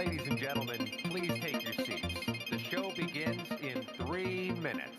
Ladies and gentlemen, please take your seats. The show begins in 3 minutes.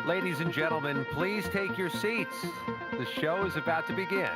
Ladies and gentlemen, please take your seats. The show is about to begin.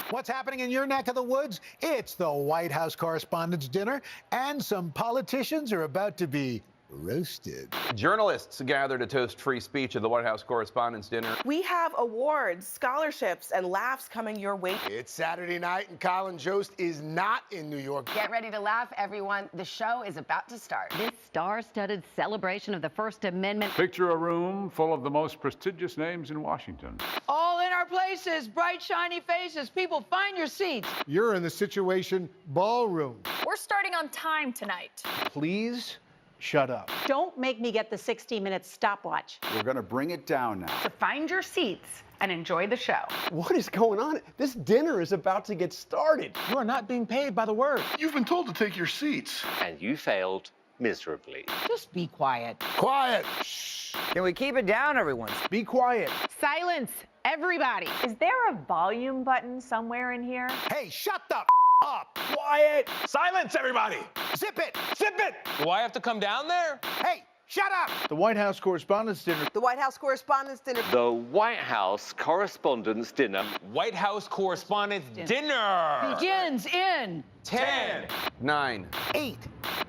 What's happening in your neck of the woods? It's the White House Correspondents' Dinner, and some politicians are about to be roasted. Journalists gather to toast free speech at the White House Correspondents' Dinner. We have awards, scholarships, and laughs coming your way. It's Saturday night, and Colin Jost is not in New York. Get ready to laugh, everyone. The show is about to start. This star-studded celebration of the First Amendment. Picture a room full of the most prestigious names in Washington. All in our places, bright, shiny faces. People, find your seats. You're in the Situation Ballroom. We're starting on time tonight. Please shut up. Don't make me get the 60-minute stopwatch. We're going to bring it down now. So find your seats and enjoy the show. What is going on? This dinner is about to get started. You are not being paid by the word. You've been told to take your seats. And you failed miserably. Just be quiet. Quiet. Shh. Can we keep it down, everyone? Be quiet. Silence, everybody. Is there a volume button somewhere in here? Hey, shut the up. Quiet. Silence, everybody. Zip it. Zip it. Do I have to come down there? Hey, shut up. The White House Correspondents' Dinner. The White House Correspondents' Dinner. The White House Correspondents' Dinner. White House Correspondents' Dinner. Begins in 10, 9, 8,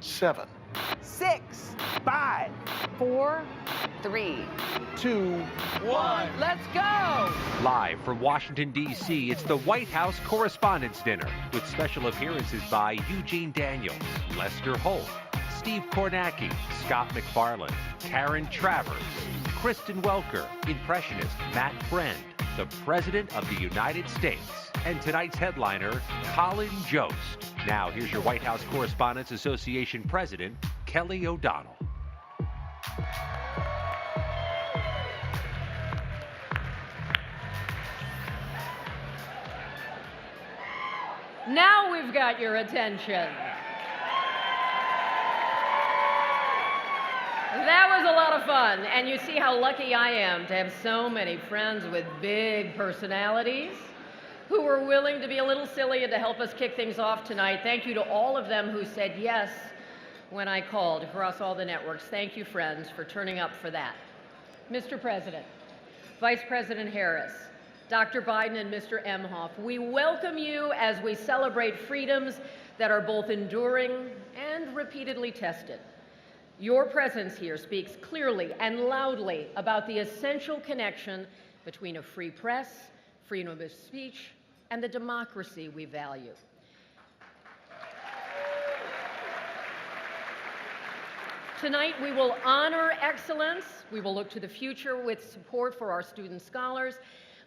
7, 6, 5, 4, 3, 2, 1. Let's go. Live from Washington, D.C., it's the White House Correspondents' Dinner with special appearances by Eugene Daniels, Lester Holt, Steve Kornacki, Scott McFarland, Karen Travers, Kristen Welker, impressionist Matt Friend, the President of the United States, and tonight's headliner, Colin Jost. Now, here's your White House Correspondents Association President, Kelly O'Donnell. Now we've got your attention. That was a lot of fun, and you see how lucky I am to have so many friends with big personalities who were willing to be a little silly and to help us kick things off tonight. Thank you to all of them who said yes when I called across all the networks. Thank you, friends, for turning up for that. Mr. President, Vice President Harris, Dr. Biden and Mr. Emhoff, we welcome you as we celebrate freedoms that are both enduring and repeatedly tested. Your presence here speaks clearly and loudly about the essential connection between a free press, freedom of speech, and the democracy we value. Tonight, we will honor excellence. We will look to the future with support for our student scholars.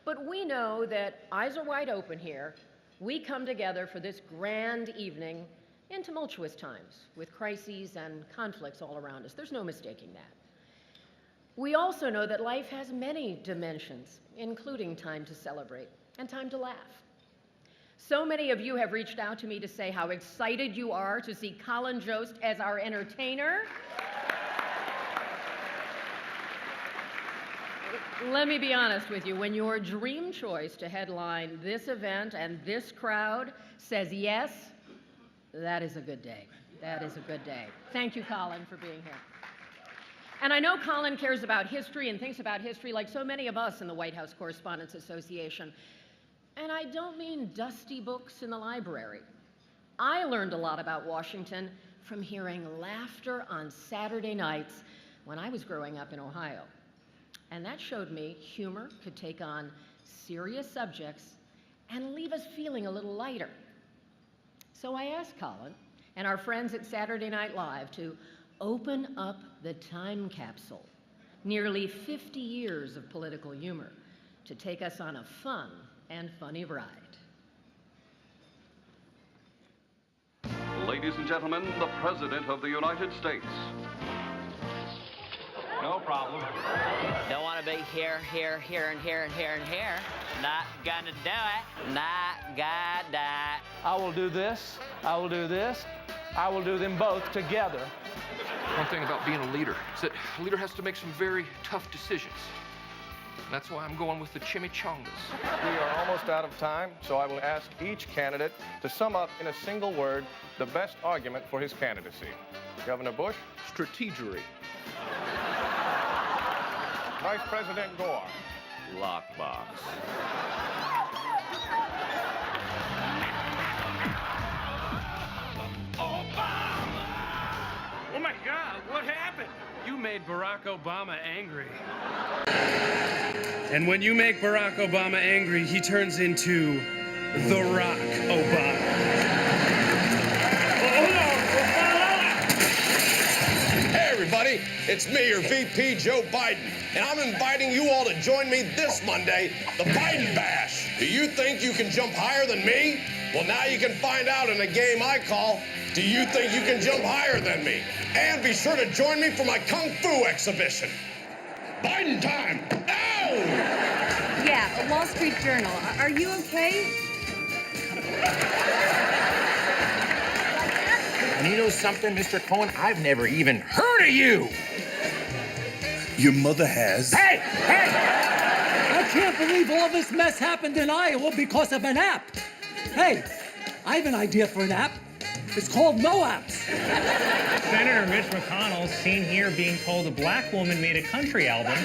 But we know that eyes are wide open here. We come together for this grand evening in tumultuous times with crises and conflicts all around us. There's no mistaking that. We also know that life has many dimensions, including time to celebrate and time to laugh. So many of you have reached out to me to say how excited you are to see Colin Jost as our entertainer. Let me be honest with you. When your dream choice to headline this event and this crowd says yes, that is a good day. That is a good day. Thank you, Colin, for being here. And I know Colin cares about history and thinks about history like so many of us in the White House Correspondents Association. And I don't mean dusty books in the library. I learned a lot about Washington from hearing laughter on Saturday nights when I was growing up in Ohio. And that showed me humor could take on serious subjects and leave us feeling a little lighter. So I asked Colin and our friends at Saturday Night Live to open up the time capsule, nearly 50 years of political humor, to take us on a fun and funny ride. Ladies and gentlemen, the President of the United States. No problem. Don't want to be here, here, here, and here, and here, and here. Not gonna do it. Not gonna. I will do this. I will do this. I will do them both together. One thing about being a leader is that a leader has to make some very tough decisions. That's why I'm going with the chimichangas. We are almost out of time, so I will ask each candidate to sum up in a single word the best argument for his candidacy. Governor Bush? Strategery. Vice President Gore? Lockbox. Oh my God, what happened? You made Barack Obama angry. And when you make Barack Obama angry, he turns into The Rock Obama. Hey everybody, it's me, your VP, Joe Biden, and I'm inviting you all to join me this Monday, the Biden Bash. Do you think you can jump higher than me? Well, now you can find out in a game I call, Do You Think You Can Jump Higher Than Me? And be sure to join me for my Kung Fu exhibition. Biden time! Ow! Yeah, Wall Street Journal. Are you okay? And you know something, Mr. Cohen? I've never even heard of you! Your mother has. Hey! Hey! I can't believe all this mess happened in Iowa because of an app. Hey, I have an idea for an app. It's called No Apps. Senator Mitch McConnell seen here being told a black woman made a country album.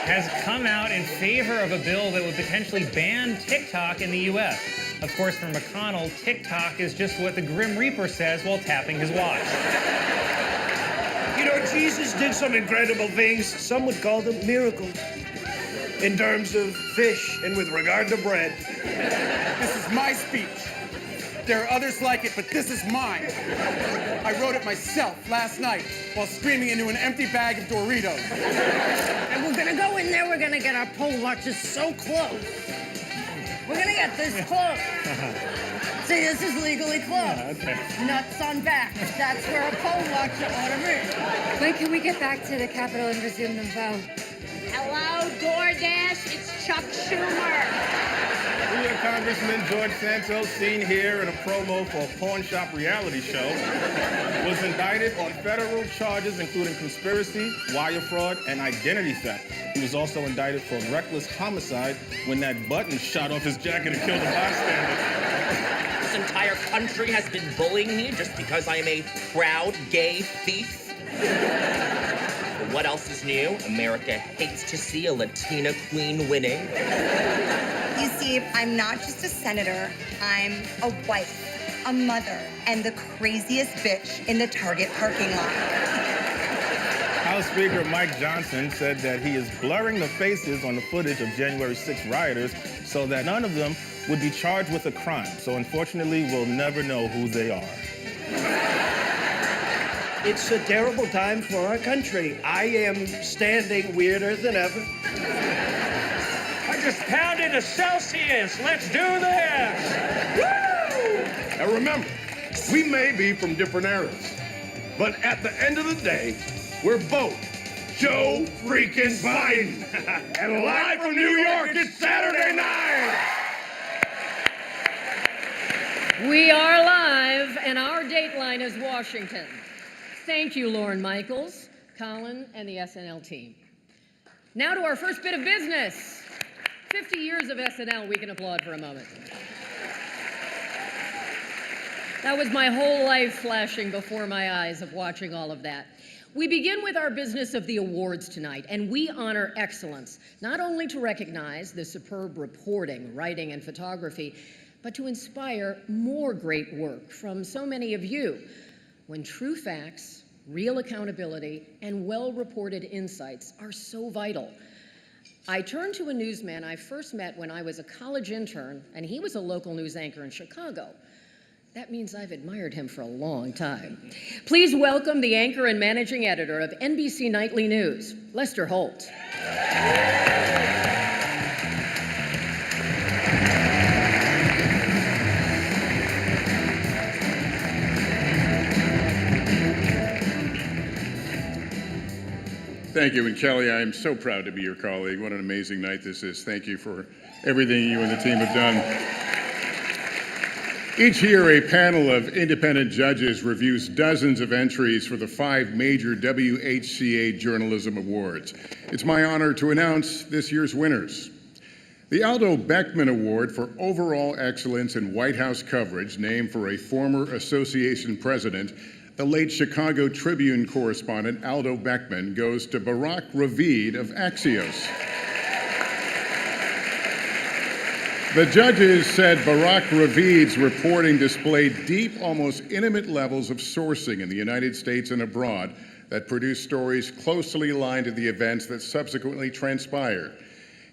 Has come out in favor of a bill that would potentially ban TikTok in the U.S. Of course, for McConnell, TikTok is just what the Grim Reaper says while tapping his watch. You know, Jesus did some incredible things. Some would call them miracles. In terms of fish and with regard to bread. This is my speech. There are others like it, but this is mine. I wrote it myself last night while screaming into an empty bag of Doritos. And we're gonna go in there, we're gonna get our pole watches so close. We're gonna get this close. See, this is legally close. Okay. Nuts on back. That's where a pole watch ought to be. When can we get back to the Capitol and resume the vote? Hello, DoorDash. It's Chuck Schumer. We have Congressman George Santos, seen here in a promo for a pawn shop reality show, was indicted on federal charges including conspiracy, wire fraud, and identity theft. He was also indicted for reckless homicide when that button shot off his jacket and killed a bystander. This entire country has been bullying me just because I am a proud gay thief. But what else is new? America hates to see a Latina queen winning. You see, I'm not just a senator, I'm a wife, a mother, and the craziest bitch in the Target parking lot. House Speaker Mike Johnson said that he is blurring the faces on the footage of January 6 rioters so that none of them would be charged with a crime. So unfortunately, we'll never know who they are. It's a terrible time for our country. I am standing weirder than ever. I just pounded a Celsius. Let's do this. Woo! And remember, we may be from different eras, but at the end of the day, we're both Joe freaking Biden. And live from New York, it's Saturday night. We are live, and our Dateline is Washington. Thank you, Lauren Michaels, Colin, and the SNL team. Now to our first bit of business. 50 years of SNL, we can applaud for a moment. That was my whole life flashing before my eyes of watching all of that. We begin with our business of the awards tonight, and we honor excellence, not only to recognize the superb reporting, writing, and photography, but to inspire more great work from so many of you when true facts, real accountability, and well-reported insights are so vital. I turn to a newsman I first met when I was a college intern, and he was a local news anchor in Chicago. That means I've admired him for a long time. Please welcome the anchor and managing editor of NBC Nightly News, Lester Holt. Thank you, and Kelly, I am so proud to be your colleague. What an amazing night this is. Thank you for everything you and the team have done. Each year, a panel of independent judges reviews dozens of entries for the 5 major WHCA Journalism Awards. It's my honor to announce this year's winners. The Aldo Beckman Award for Overall Excellence in White House Coverage, named for a former association president, the late Chicago Tribune correspondent Aldo Beckman, goes to Barak Ravid of Axios. The judges said Barak Ravid's reporting displayed deep, almost intimate levels of sourcing in the United States and abroad that produced stories closely aligned to the events that subsequently transpired.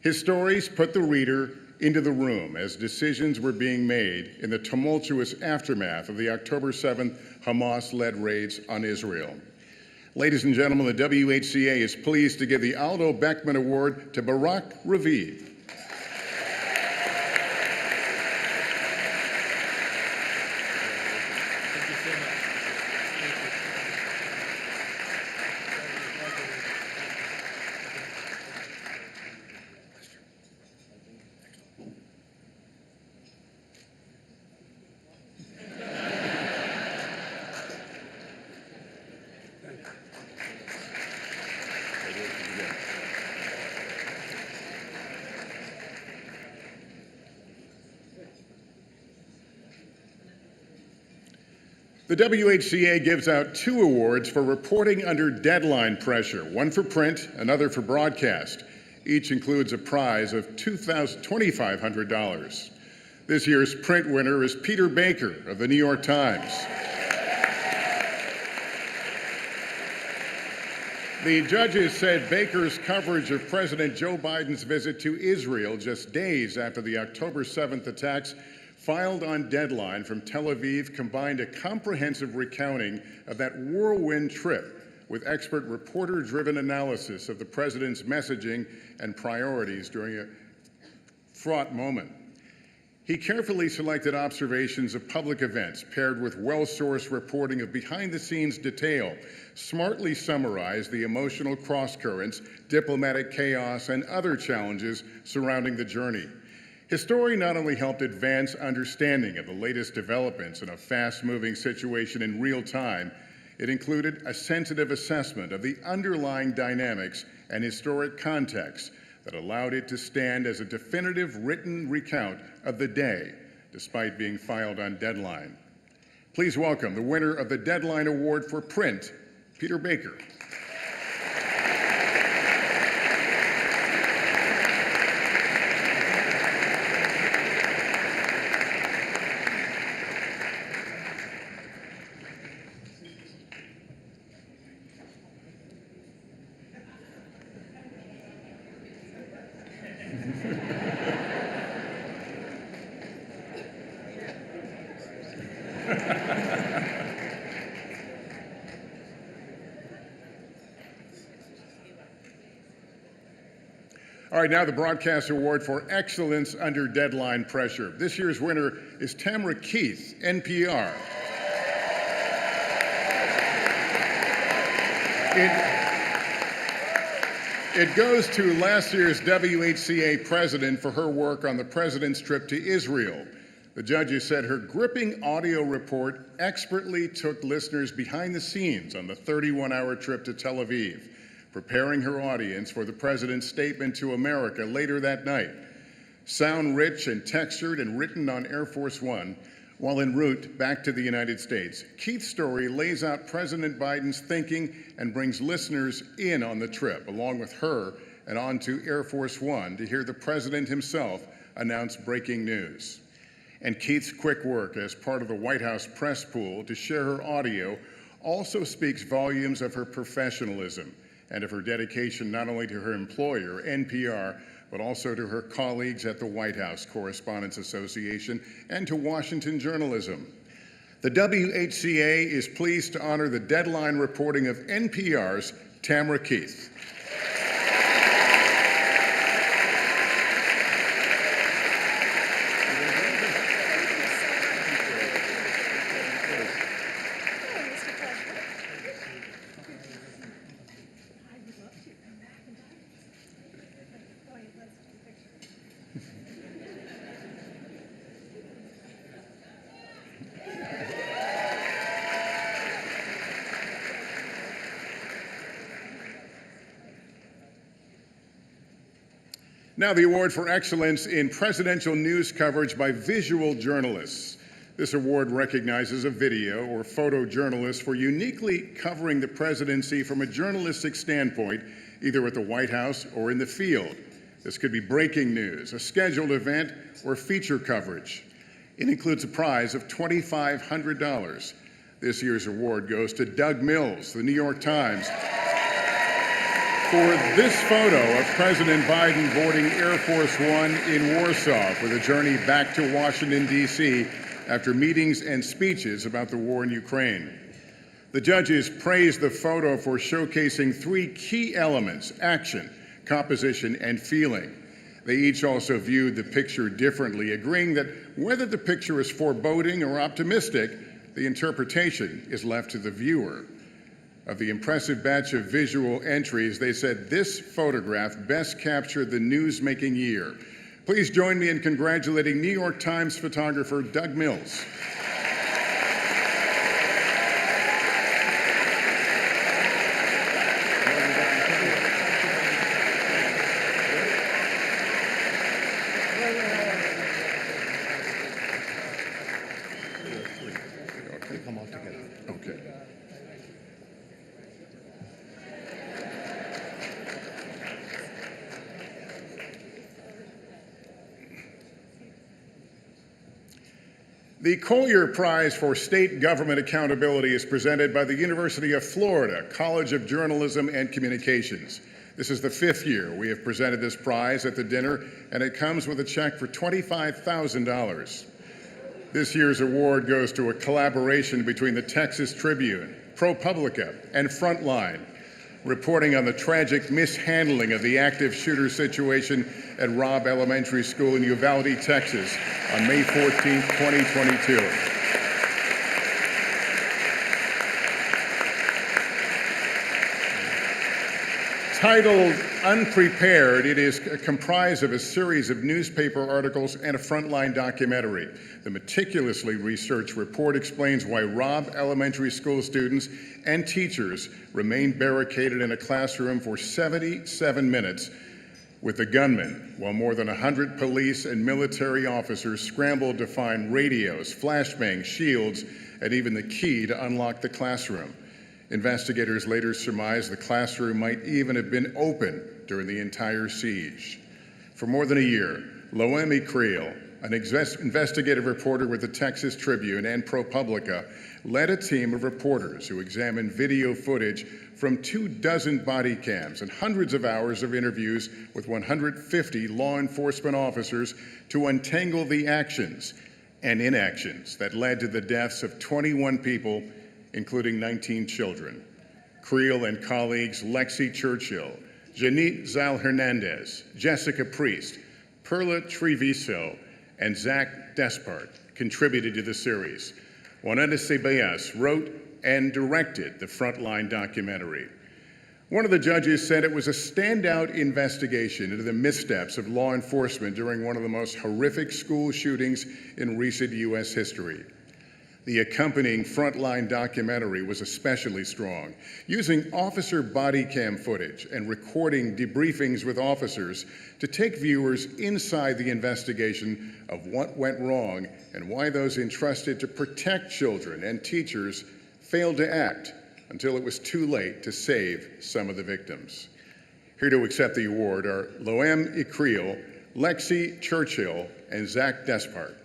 His stories put the reader into the room as decisions were being made in the tumultuous aftermath of the October 7th Hamas-led raids on Israel. Ladies and gentlemen, the WHCA is pleased to give the Aldo Beckman Award to Barak Ravid. The WHCA gives out 2 awards for reporting under deadline pressure, one for print, another for broadcast. Each includes a prize of $2,500. This year's print winner is Peter Baker of the New York Times. The judges said Baker's coverage of President Joe Biden's visit to Israel just days after the October 7th attacks filed on Deadline from Tel Aviv combined a comprehensive recounting of that whirlwind trip with expert reporter-driven analysis of the president's messaging and priorities during a fraught moment. He carefully selected observations of public events paired with well-sourced reporting of behind-the-scenes detail, smartly summarized the emotional cross-currents, diplomatic chaos, and other challenges surrounding the journey. His story not only helped advance understanding of the latest developments in a fast-moving situation in real time, it included a sensitive assessment of the underlying dynamics and historic context that allowed it to stand as a definitive written recount of the day, despite being filed on Deadline. Please welcome the winner of the Deadline Award for Print, Peter Baker. All right, now the Broadcast Award for Excellence Under Deadline Pressure. This year's winner is Tamara Keith, NPR. It goes to last year's WHCA president for her work on the president's trip to Israel. The judges said her gripping audio report expertly took listeners behind the scenes on the 31-hour trip to Tel Aviv, preparing her audience for the president's statement to America later that night. Sound rich and textured and written on Air Force One while en route back to the United States. Keith's story lays out President Biden's thinking and brings listeners in on the trip, along with her and onto Air Force One to hear the president himself announce breaking news. And Keith's quick work as part of the White House press pool to share her audio also speaks volumes of her professionalism and of her dedication not only to her employer, NPR, but also to her colleagues at the White House Correspondents Association and to Washington journalism. The WHCA is pleased to honor the Deadline reporting of NPR's Tamara Keith. Now the award for excellence in presidential news coverage by visual journalists. This award recognizes a video or photojournalist for uniquely covering the presidency from a journalistic standpoint, either at the White House or in the field. This could be breaking news, a scheduled event, or feature coverage. It includes a prize of $2,500. This year's award goes to Doug Mills, the New York Times, for this photo of President Biden boarding Air Force One in Warsaw for the journey back to Washington, D.C. after meetings and speeches about the war in Ukraine. The judges praised the photo for showcasing three key elements: action, composition, and feeling. They each also viewed the picture differently, agreeing that whether the picture is foreboding or optimistic, the interpretation is left to the viewer. Of the impressive batch of visual entries, they said this photograph best captured the news-making year. Please join me in congratulating New York Times photographer Doug Mills. Come all together. Okay. The Collier Prize for State Government Accountability is presented by the University of Florida College of Journalism and Communications. This is the 5th year we have presented this prize at the dinner, and it comes with a check for $25,000. This year's award goes to a collaboration between the Texas Tribune, ProPublica, and Frontline, reporting on the tragic mishandling of the active shooter situation at Robb Elementary School in Uvalde, Texas on May 14, 2022. Titled Unprepared, it is comprised of a series of newspaper articles and a Frontline documentary. The meticulously researched report explains why Robb Elementary School students and teachers remained barricaded in a classroom for 77 minutes with the gunman, while more than 100 police and military officers scrambled to find radios, flashbangs, shields, and even the key to unlock the classroom. Investigators later surmised the classroom might even have been open during the entire siege. For more than a year, Loemi Creel, an investigative reporter with the Texas Tribune and ProPublica, led a team of reporters who examined video footage from 24 body cams and hundreds of hours of interviews with 150 law enforcement officers to untangle the actions and inactions that led to the deaths of 21 people, including 19 children. Creel and colleagues Lexi Churchill, Janit Zal-Hernandez, Jessica Priest, Perla Treviso, and Zach Despart contributed to the series. Juanita Ceballos wrote and directed the Frontline documentary. One of the judges said it was a standout investigation into the missteps of law enforcement during one of the most horrific school shootings in recent U.S. history. The accompanying Frontline documentary was especially strong, using officer body cam footage and recording debriefings with officers to take viewers inside the investigation of what went wrong and why those entrusted to protect children and teachers failed to act until it was too late to save some of the victims. Here to accept the award are Loem Ikreel, Lexi Churchill, and Zach Despart.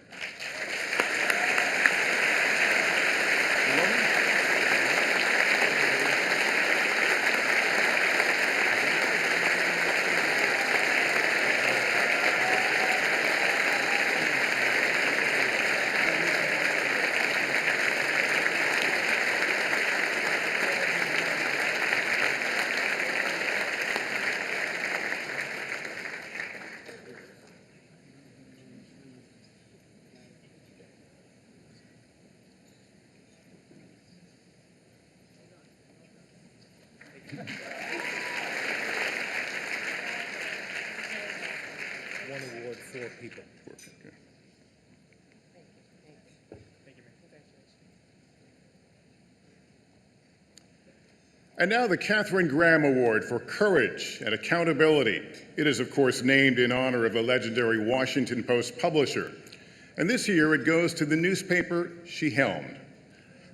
One award, 4 people. And now the Katharine Graham Award for Courage and Accountability. It is, of course, named in honor of the legendary Washington Post publisher. And this year it goes to the newspaper she helmed.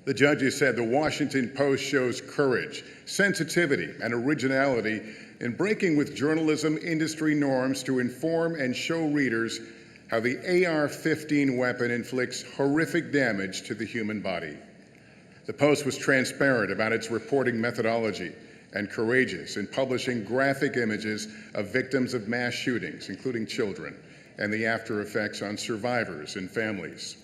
The judges said the Washington Post shows courage, sensitivity, and originality in breaking with journalism industry norms to inform and show readers how the AR-15 weapon inflicts horrific damage to the human body. The Post was transparent about its reporting methodology and courageous in publishing graphic images of victims of mass shootings, including children, and the after effects on survivors and families.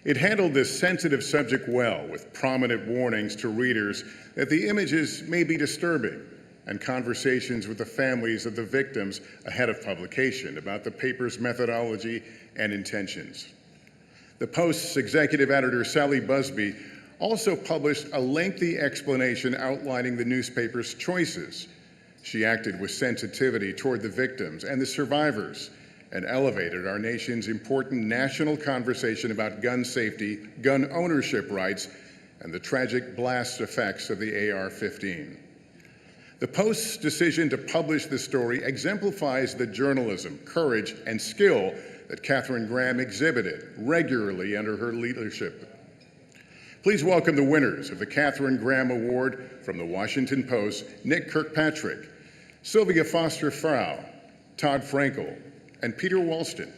It handled this sensitive subject well, with prominent warnings to readers that the images may be disturbing, and conversations with the families of the victims ahead of publication about the paper's methodology and intentions. The Post's executive editor, Sally Busby, also published a lengthy explanation outlining the newspaper's choices. She acted with sensitivity toward the victims and the survivors, and elevated our nation's important national conversation about gun safety, gun ownership rights, and the tragic blast effects of the AR-15. The Post's decision to publish this story exemplifies the journalism, courage, and skill that Katharine Graham exhibited regularly under her leadership. Please welcome the winners of the Katharine Graham Award from the Washington Post, Nick Kirkpatrick, Sylvia Foster-Frau, Todd Frankel, and Peter Walston.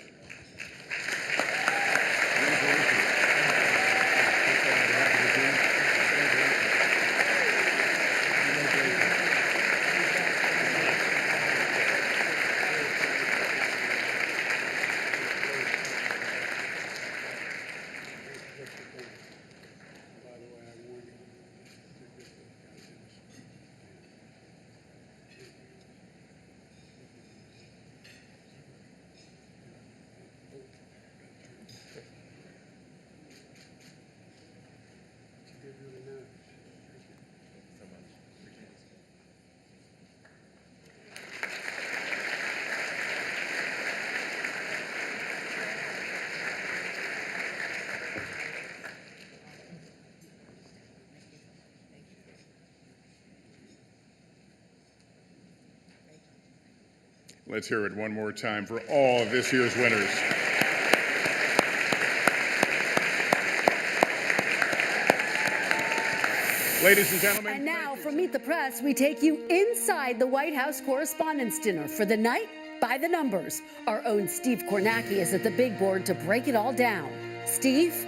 Let's hear it one more time for all of this year's winners. Ladies and gentlemen. And now from Meet the Press, we take you inside the White House Correspondents' Dinner for the night by the numbers. Our own Steve Kornacki is at the big board to break it all down. Steve?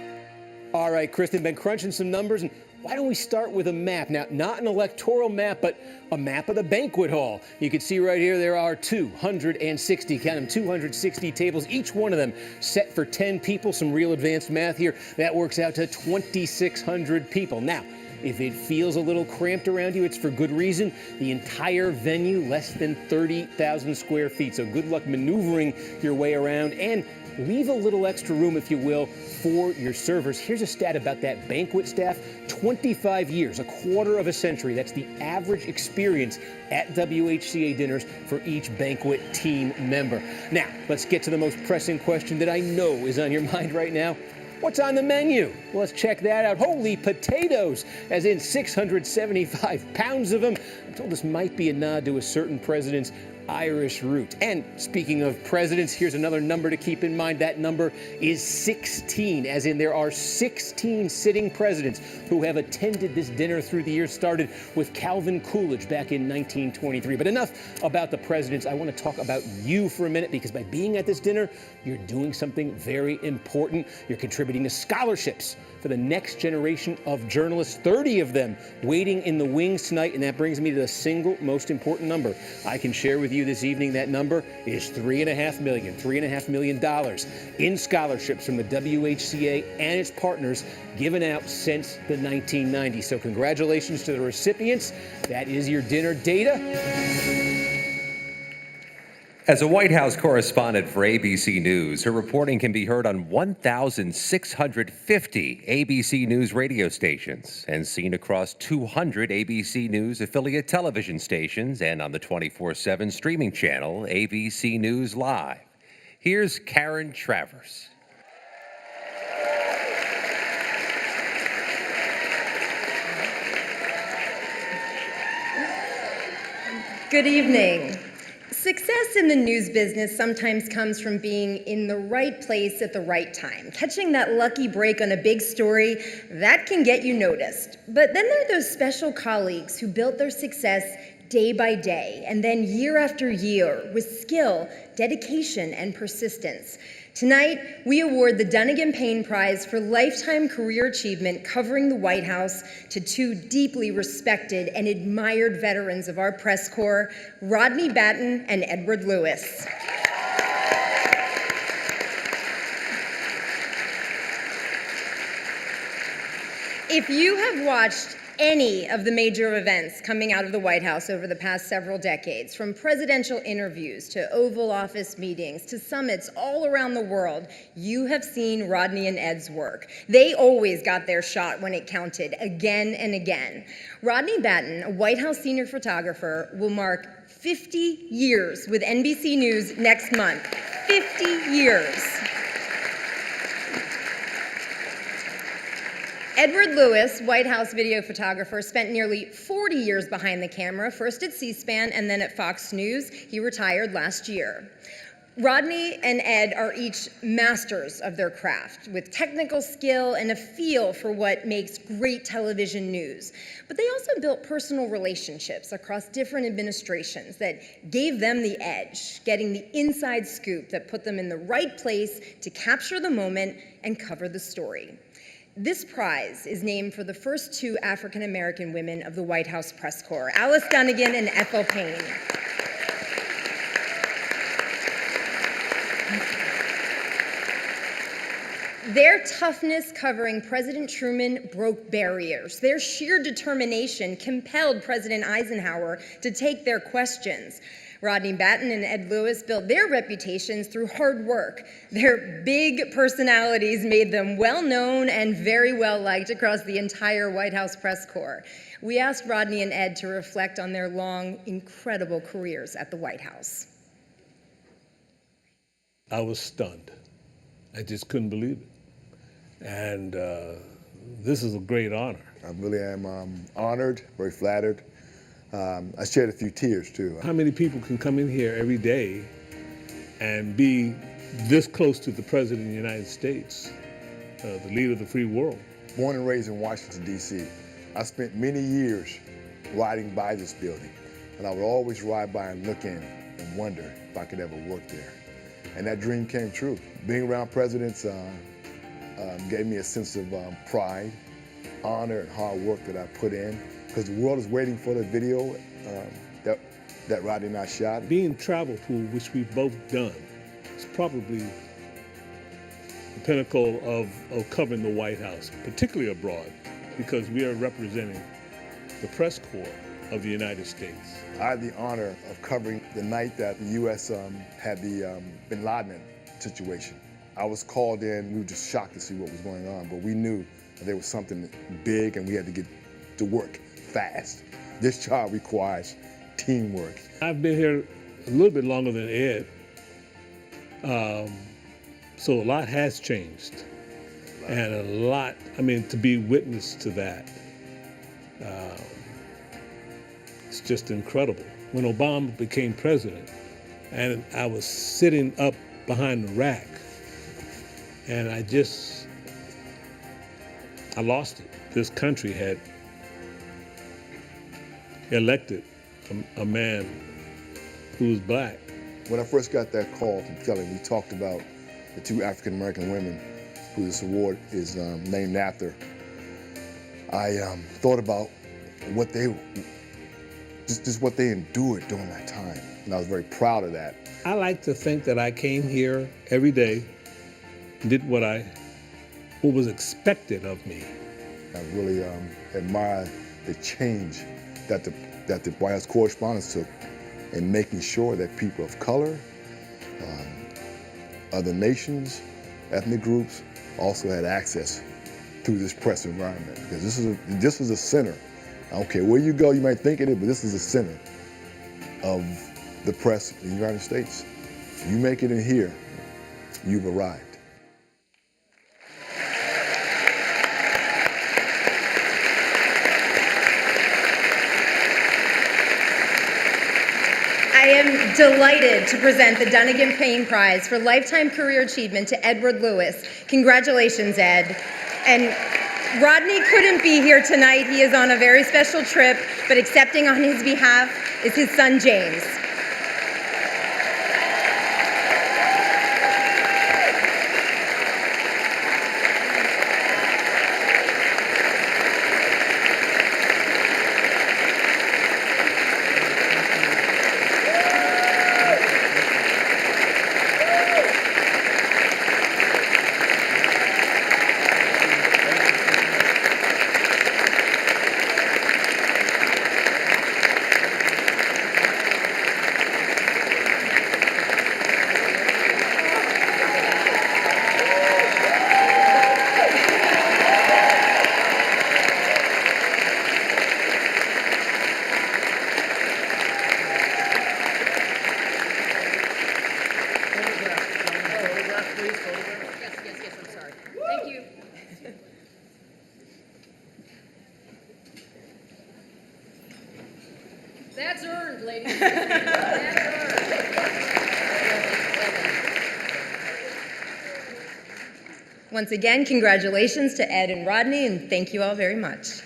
All right, Kristen, been crunching some numbers, and why don't we start with a map? Now, not an electoral map, but a map of the banquet hall. You can see right here there are 260, count them, 260 tables, each one of them set for 10 people. Some real advanced math here. That works out to 2,600 people. Now, if it feels a little cramped around you, it's for good reason. The entire venue, less than 30,000 square feet. So good luck maneuvering your way around. And leave a little extra room, if you will, for your servers. Here's a stat about that banquet staff. 25 years, a quarter of a century. That's the average experience at WHCA dinners for each banquet team member. Now, let's get to the most pressing question that I know is on your mind right now. What's on the menu? Well, let's check that out. Holy potatoes, as in 675 pounds of them. I'm told this might be a nod to a certain president's Irish root. And speaking of presidents, here's another number to keep in mind. That number is 16, as in there are 16 sitting presidents who have attended this dinner through the years. Started with Calvin Coolidge back in 1923. But enough about the presidents. I want to talk about you for a minute, because by being at this dinner, you're doing something very important. You're contributing to scholarships for the next generation of journalists, 30 of them waiting in the wings tonight. And that brings me to the single most important number I can share with you this evening. That number is $3.5 million in scholarships from the WHCA and its partners, given out since the 1990s. So congratulations to the recipients. That is your dinner data. As a White House correspondent for ABC News, her reporting can be heard on 1,650 ABC News radio stations and seen across 200 ABC News affiliate television stations and on the 24/7 streaming channel ABC News Live. Here's Karen Travers. Good evening. Success in the news business sometimes comes from being in the right place at the right time. Catching that lucky break on a big story, that can get you noticed. But then there are those special colleagues who built their success day by day, and then year after year, with skill, dedication, and persistence. Tonight, we award the Dunnigan Payne Prize for Lifetime Career Achievement covering the White House to two deeply respected and admired veterans of our press corps, Rodney Batten and Edward Lewis. If you have watched any of the major events coming out of the White House over the past several decades, from presidential interviews to Oval Office meetings to summits all around the world, you have seen Rodney and Ed's work. They always got their shot when it counted, again and again. Rodney Batten, a White House senior photographer, will mark 50 years with NBC News next month. 50 years. Edward Lewis, White House video photographer, spent nearly 40 years behind the camera, first at C-SPAN and then at Fox News. He retired last year. Rodney and Ed are each masters of their craft, with technical skill and a feel for what makes great television news. But they also built personal relationships across different administrations that gave them the edge, getting the inside scoop that put them in the right place to capture the moment and cover the story. This prize is named for the first two African-American women of the White House press corps, Alice Dunnigan and Ethel Payne. Their toughness covering President Truman broke barriers. Their sheer determination compelled President Eisenhower to take their questions. Rodney Batten and Ed Lewis built their reputations through hard work. Their big personalities made them well-known and very well-liked across the entire White House press corps. We asked Rodney and Ed to reflect on their long, incredible careers at the White House. I was stunned. I just couldn't believe it. And this is a great honor. I really am honored, very flattered. I shed a few tears, too. How many people can come in here every day and be this close to the President of the United States, the leader of the free world? Born and raised in Washington, D.C., I spent many years riding by this building, and I would always ride by and look in and wonder if I could ever work there. And that dream came true. Being around presidents gave me a sense of pride, honor, and hard work that I put in, because the world is waiting for the video that Rodney and I shot. Being travel pool, which we've both done, is probably the pinnacle of covering the White House, particularly abroad, because we are representing the press corps of the United States. I had the honor of covering the night that the U.S. had the bin Laden situation. I was called in. We were just shocked to see what was going on, but we knew that there was something big and we had to get to work fast. This job requires teamwork. I've been here a little bit longer than Ed, so a lot has changed. And a lot, I mean, to be witness to that, it's just incredible. When Obama became president, and I was sitting up behind the rack, and I lost it. This country had elected a man who was black. When I first got that call from Kelly, we talked about the two African-American women who this award is named after. I thought about what they, just what they endured during that time, and I was very proud of that. I like to think that I came here every day, did what was expected of me. I really admire the change that the White House Correspondents took in making sure that people of color, other nations, ethnic groups also had access through this press environment. Because this is a center. I don't care where you go, you might think it is, but this is the center of the press in the United States. If you make it in here, you've arrived. I am delighted to present the Dunnigan Payne Prize for Lifetime Career Achievement to Edward Lewis. Congratulations, Ed. And Rodney couldn't be here tonight. He is on a very special trip, but accepting on his behalf is his son, James. That's earned, ladies and gentlemen. That's earned. Once again, congratulations to Ed and Rodney, and thank you all very much.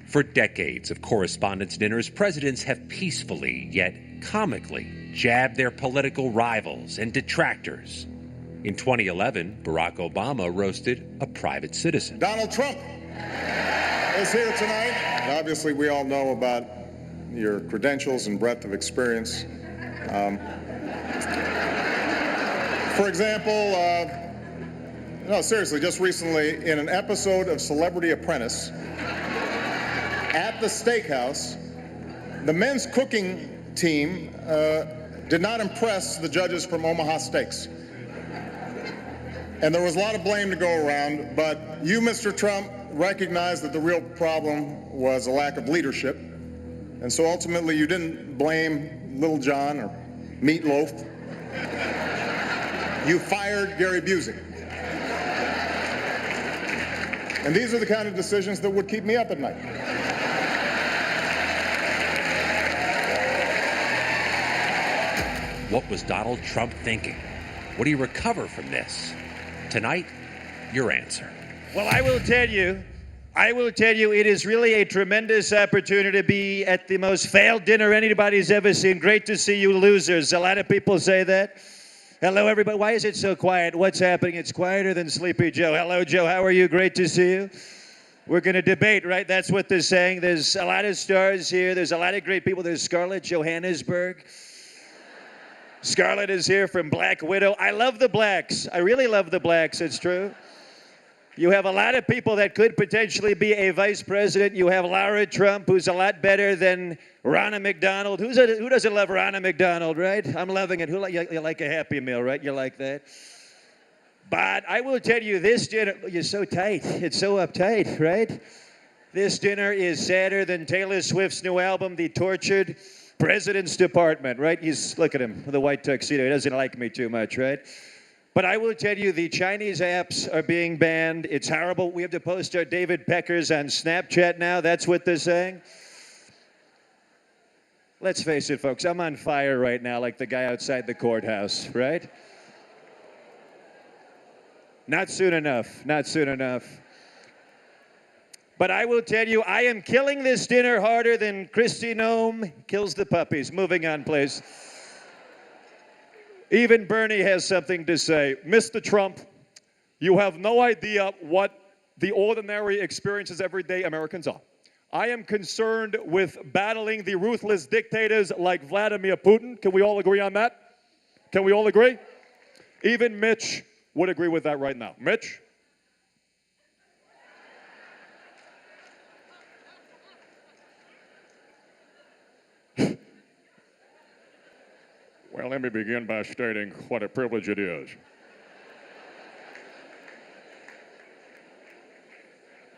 For decades of correspondence dinners, presidents have peacefully, yet comically, jabbed their political rivals and detractors. In 2011, Barack Obama roasted a private citizen. Donald Trump is here tonight. And obviously, we all know about your credentials and breadth of experience. For example, no, seriously, just recently, in an episode of Celebrity Apprentice, at the steakhouse, the men's cooking team did not impress the judges from Omaha Steaks. And there was a lot of blame to go around, but you, Mr. Trump, recognized that the real problem was a lack of leadership. And so ultimately you didn't blame Little John or Meatloaf. You fired Gary Busey. And these are the kind of decisions that would keep me up at night. What was Donald Trump thinking? Would he recover from this? Tonight, your answer. Well, I will tell you, it is really a tremendous opportunity to be at the most failed dinner anybody's ever seen. Great to see you losers. A lot of people say that. Hello, everybody. Why is it so quiet? What's happening? It's quieter than Sleepy Joe. Hello, Joe. How are you? Great to see you. We're going to debate, right? That's what they're saying. There's a lot of stars here. There's a lot of great people. There's Scarlett Johannesburg. Scarlett is here from Black Widow. I love the blacks. I really love the blacks. It's true. You have a lot of people that could potentially be a vice president. You have Lara Trump, who's a lot better than Ronna McDonald. Who doesn't love Ronna McDonald, right? I'm loving it. You like a Happy Meal, right? You like that? But I will tell you, this dinner, you're so tight. It's so uptight, right? This dinner is sadder than Taylor Swift's new album, The Tortured President's Department, right? Look at him, with the white tuxedo. He doesn't like me too much, right? But I will tell you, the Chinese apps are being banned. It's horrible. We have to post our David Peckers on Snapchat now. That's what they're saying. Let's face it, folks. I'm on fire right now like the guy outside the courthouse, right? Not soon enough. Not soon enough. But I will tell you, I am killing this dinner harder than Kristi Noem kills the puppies. Moving on, please. Even Bernie has something to say. Mr. Trump, you have no idea what the ordinary experiences everyday Americans are. I am concerned with battling the ruthless dictators like Vladimir Putin. Can we all agree on that? Can we all agree? Even Mitch would agree with that right now. Mitch? Well, let me begin by stating what a privilege it is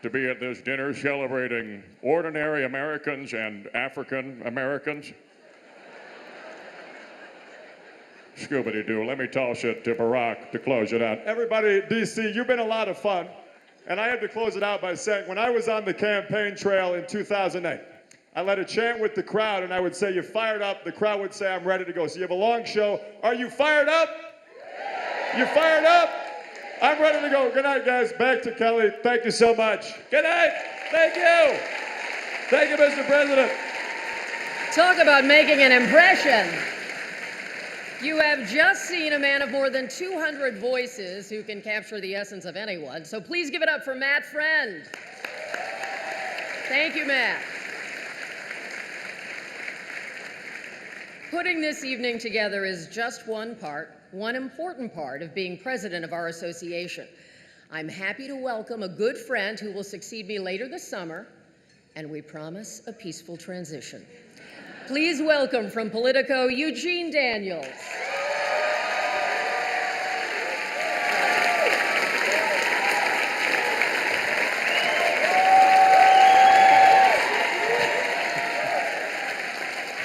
to be at this dinner celebrating ordinary Americans and African Americans. Scooby-Doo, let me toss it to Barack to close it out. Everybody, DC, you've been a lot of fun. And I have to close it out by saying, when I was on the campaign trail in 2008, I led a chant with the crowd, and I would say, "You fired up?" The crowd would say, "I'm ready to go." So you have a long show. Are you fired up? You fired up? I'm ready to go. Good night, guys. Back to Kelly. Thank you so much. Good night. Thank you. Thank you, Mr. President. Talk about making an impression. You have just seen a man of more than 200 voices who can capture the essence of anyone. So please give it up for Matt Friend. Thank you, Matt. Putting this evening together is just one important part of being president of our association. I'm happy to welcome a good friend who will succeed me later this summer, and we promise a peaceful transition. Please welcome from Politico, Eugene Daniels.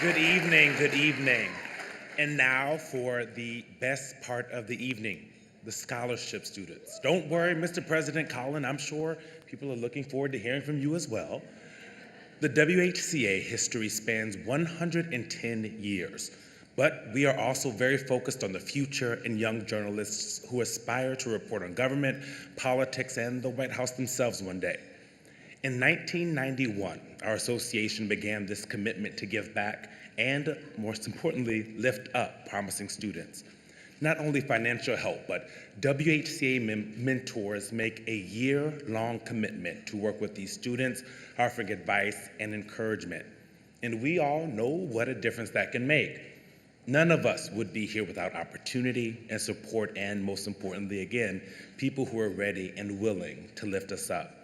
Good evening, good evening. And now for the best part of the evening, the scholarship students. Don't worry, Mr. President Colin, I'm sure people are looking forward to hearing from you as well. The WHCA history spans 110 years, but we are also very focused on the future and young journalists who aspire to report on government, politics, and the White House themselves one day. In 1991, our association began this commitment to give back and, most importantly, lift up promising students. Not only financial help, but WHCA mentors make a year-long commitment to work with these students, offering advice and encouragement. And we all know what a difference that can make. None of us would be here without opportunity and support, and most importantly, again, people who are ready and willing to lift us up.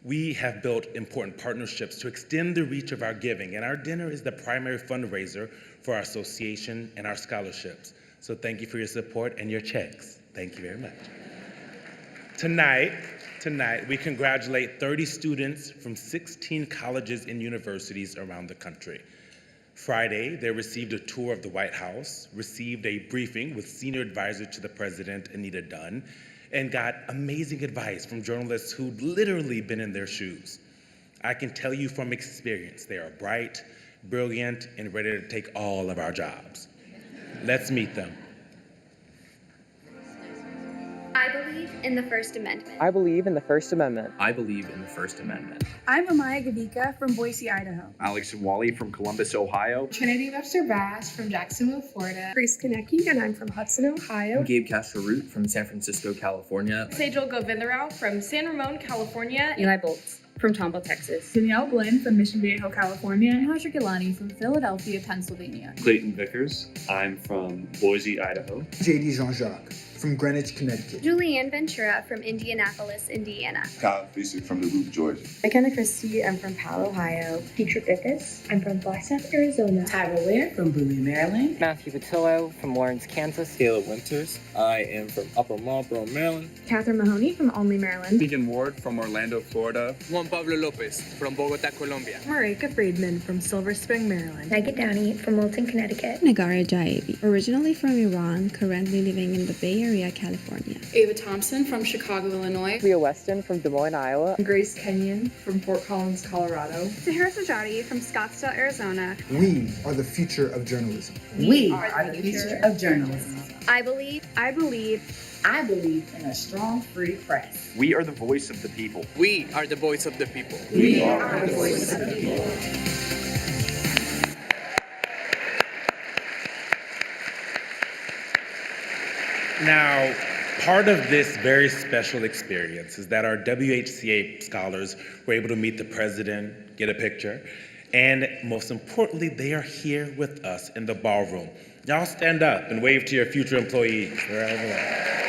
We have built important partnerships to extend the reach of our giving, and our dinner is the primary fundraiser for our association and our scholarships. So thank you for your support and your checks. Thank you very much. Tonight, we congratulate 30 students from 16 colleges and universities around the country. Friday, they received a tour of the White House, received a briefing with Senior Advisor to the President, Anita Dunn, and got amazing advice from journalists who'd literally been in their shoes. I can tell you from experience, they are bright, brilliant, and ready to take all of our jobs. Let's meet them. I believe in the First Amendment. I believe in the First Amendment. I believe in the First Amendment. I'm Amaya Gavika from Boise, Idaho. Alex Wally from Columbus, Ohio. Trinity Webster Bass from Jacksonville, Florida. Grace Konecki, and I'm from Hudson, Ohio. I'm Gabe Castro-Root from San Francisco, California. Sejal Govindarao from San Ramon, California. Eli Boltz from Tomball, Texas. Danielle Blinn from Mission Viejo, California. And Hajar Gilani from Philadelphia, Pennsylvania. Clayton Vickers. I'm from Boise, Idaho. JD Jean-Jacques from Greenwich, Connecticut. Julianne Ventura from Indianapolis, Indiana. Kyle Fisick from Duluth, Georgia. McKenna Christie, I'm from Palo, Ohio. Keisha Bickus, I'm from Flagstaff, Arizona. Tyra Ware from Bowie, Maryland. Matthew Patillo from Lawrence, Kansas. Caleb Winters, I am from Upper Marlboro, Maryland. Catherine Mahoney from Olney, Maryland. Keegan Ward from Orlando, Florida. Juan Pablo Lopez from Bogota, Colombia. Marika Friedman from Silver Spring, Maryland. Megan Downey from Wilton, Connecticut. Nagara Jaevi, originally from Iran, currently living in the Bay Area, California. Ava Thompson from Chicago, Illinois. Leah Weston from Des Moines, Iowa. Grace Kenyon from Fort Collins, Colorado. Tahira Sajadi from Scottsdale, Arizona. We are the future of journalism. We are the future of journalism. I believe in a strong, free press. We are the voice of the people. We are the voice of the people. We are the voice of the people. Now, part of this very special experience is that our WHCA scholars were able to meet the president, get a picture, and most importantly, they are here with us in the ballroom. Y'all stand up and wave to your future employees wherever they are.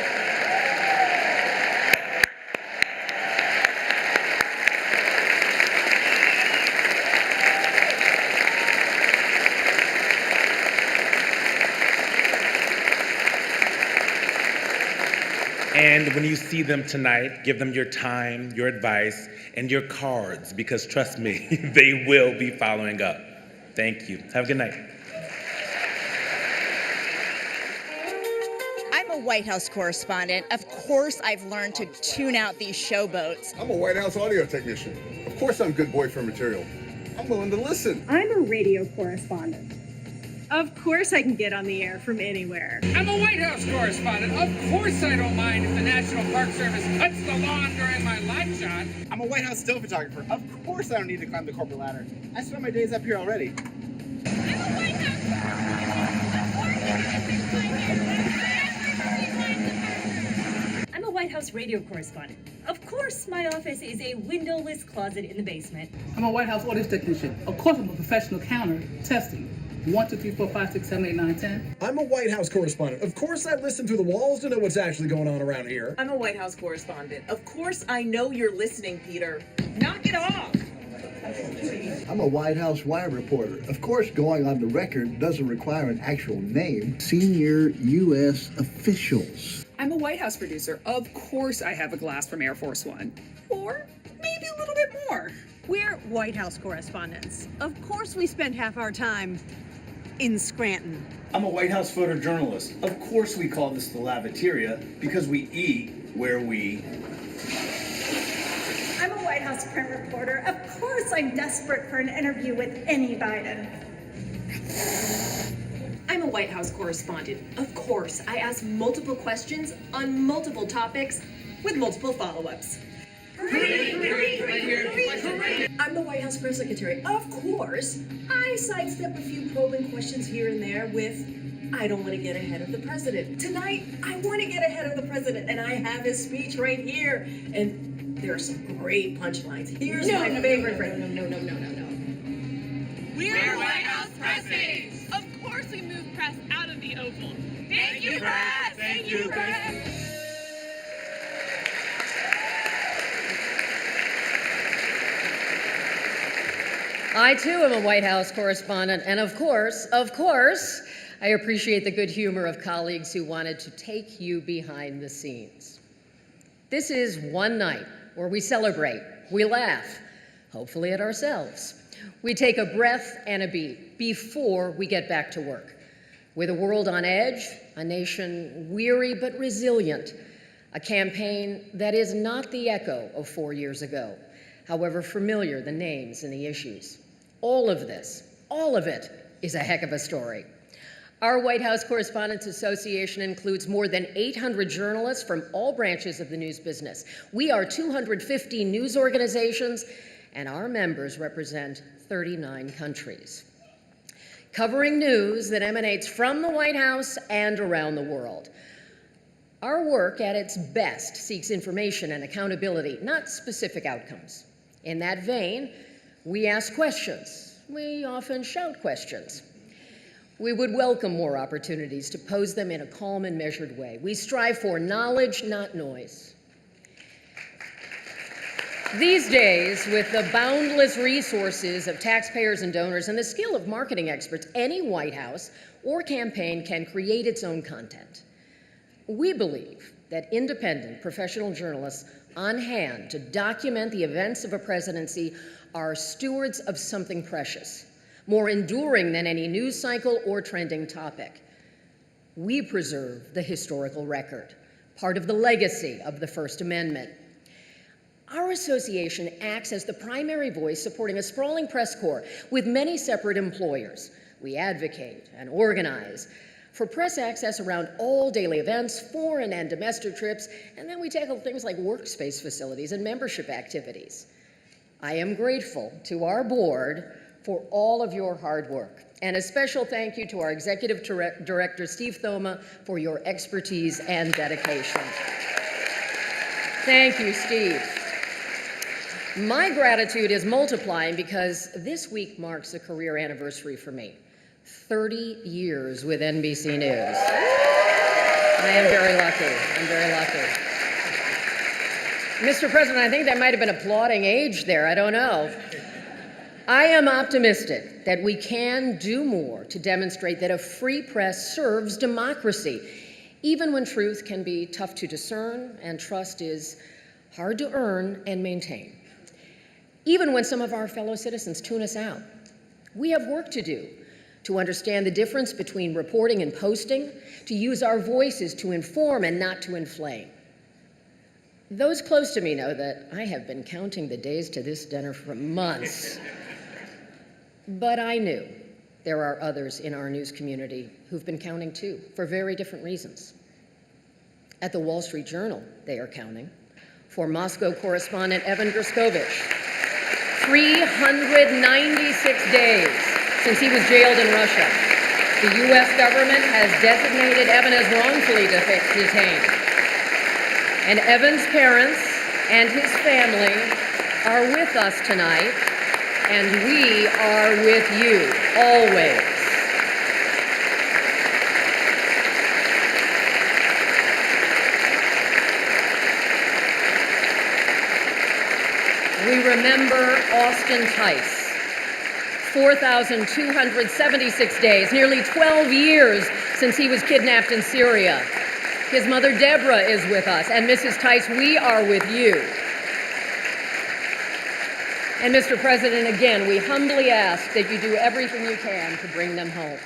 And when you see them tonight, give them your time, your advice, and your cards, because trust me, they will be following up. Thank you. Have a good night. I'm a White House correspondent. Of course, I've learned to tune out these showboats. I'm a White House audio technician. Of course I'm good boyfriend material. I'm willing to listen. I'm a radio correspondent. Of course I can get on the air from anywhere. I'm a White House correspondent. Of course I don't mind if the National Park Service cuts the lawn during my live shot. I'm a White House still photographer. Of course I don't need to climb the corporate ladder. I spend my days up here already. I'm a White House radio correspondent. Of course my office is a windowless closet in the basement. I'm a White House audio technician. Of course I'm a professional counter testing. 1, 2, 3, 4, 5, 6, 7, 8, 9, 10. I'm a White House correspondent. Of course I listen through the walls to know what's actually going on around here. I'm a White House correspondent. Of course I know you're listening, Peter. Knock it off! I'm a White House wire reporter. Of course, going on the record doesn't require an actual name. Senior U.S. officials. I'm a White House producer. Of course I have a glass from Air Force One. Or maybe a little bit more. We're White House correspondents. Of course we spend half our time in Scranton. I'm a White House photojournalist. Of course we call this the lavatoria because we eat where we... I'm a White House print reporter. Of course I'm desperate for an interview with any Biden. I'm a White House correspondent. Of course, I ask multiple questions on multiple topics with multiple follow-ups. I'm the White House press secretary. Of course, I sidestep a few probing questions here and there with, I don't want to get ahead of the president. Tonight, I want to get ahead of the president, and I have his speech right here. And there are some great punchlines. Here's my favorite. No. We're White House press aides. Of course we move press out of the Oval. Thank you, press! Thank you, press! I too am a White House correspondent, and of course, I appreciate the good humor of colleagues who wanted to take you behind the scenes. This is one night where we celebrate, we laugh, hopefully at ourselves. We take a breath and a beat before we get back to work. With a world on edge, a nation weary but resilient, a campaign that is not the echo of 4 years ago, however familiar the names and the issues. All of it is a heck of a story. Our White House Correspondents Association includes more than 800 journalists from all branches of the news business. We are 250 news organizations, and our members represent 39 countries, covering news that emanates from the White House and around the world. Our work at its best seeks information and accountability, not specific outcomes. In that vein, we ask questions. We often shout questions. We would welcome more opportunities to pose them in a calm and measured way. We strive for knowledge, not noise. These days, with the boundless resources of taxpayers and donors and the skill of marketing experts, any White House or campaign can create its own content. We believe that independent professional journalists on hand to document the events of a presidency are stewards of something precious, more enduring than any news cycle or trending topic. We preserve the historical record, part of the legacy of the First Amendment. Our association acts as the primary voice supporting a sprawling press corps with many separate employers. We advocate and organize for press access around all daily events, foreign and domestic trips, and then we tackle things like workspace facilities and membership activities. I am grateful to our board for all of your hard work, and a special thank you to our Executive Director, Steve Thoma, for your expertise and dedication. Thank you, Steve. My gratitude is multiplying because this week marks a career anniversary for me. 30 years with NBC News. I am very lucky. I'm very lucky. Mr. President, I think that might have been applauding age there. I don't know. I am optimistic that we can do more to demonstrate that a free press serves democracy, even when truth can be tough to discern and trust is hard to earn and maintain. Even when some of our fellow citizens tune us out, we have work to do to understand the difference between reporting and posting, to use our voices to inform and not to inflame. Those close to me know that I have been counting the days to this dinner for months. But I knew there are others in our news community who've been counting too, for very different reasons. At the Wall Street Journal, they are counting. For Moscow correspondent Evan Gerskovich, 396 days since he was jailed in Russia. The U.S. government has designated Evan as wrongfully detained. And Evan's parents and his family are with us tonight, and we are with you always. We remember Austin Tice, 4,276 days, nearly 12 years since he was kidnapped in Syria. His mother, Deborah, is with us, and Mrs. Tice, we are with you. And Mr. President, again, we humbly ask that you do everything you can to bring them home.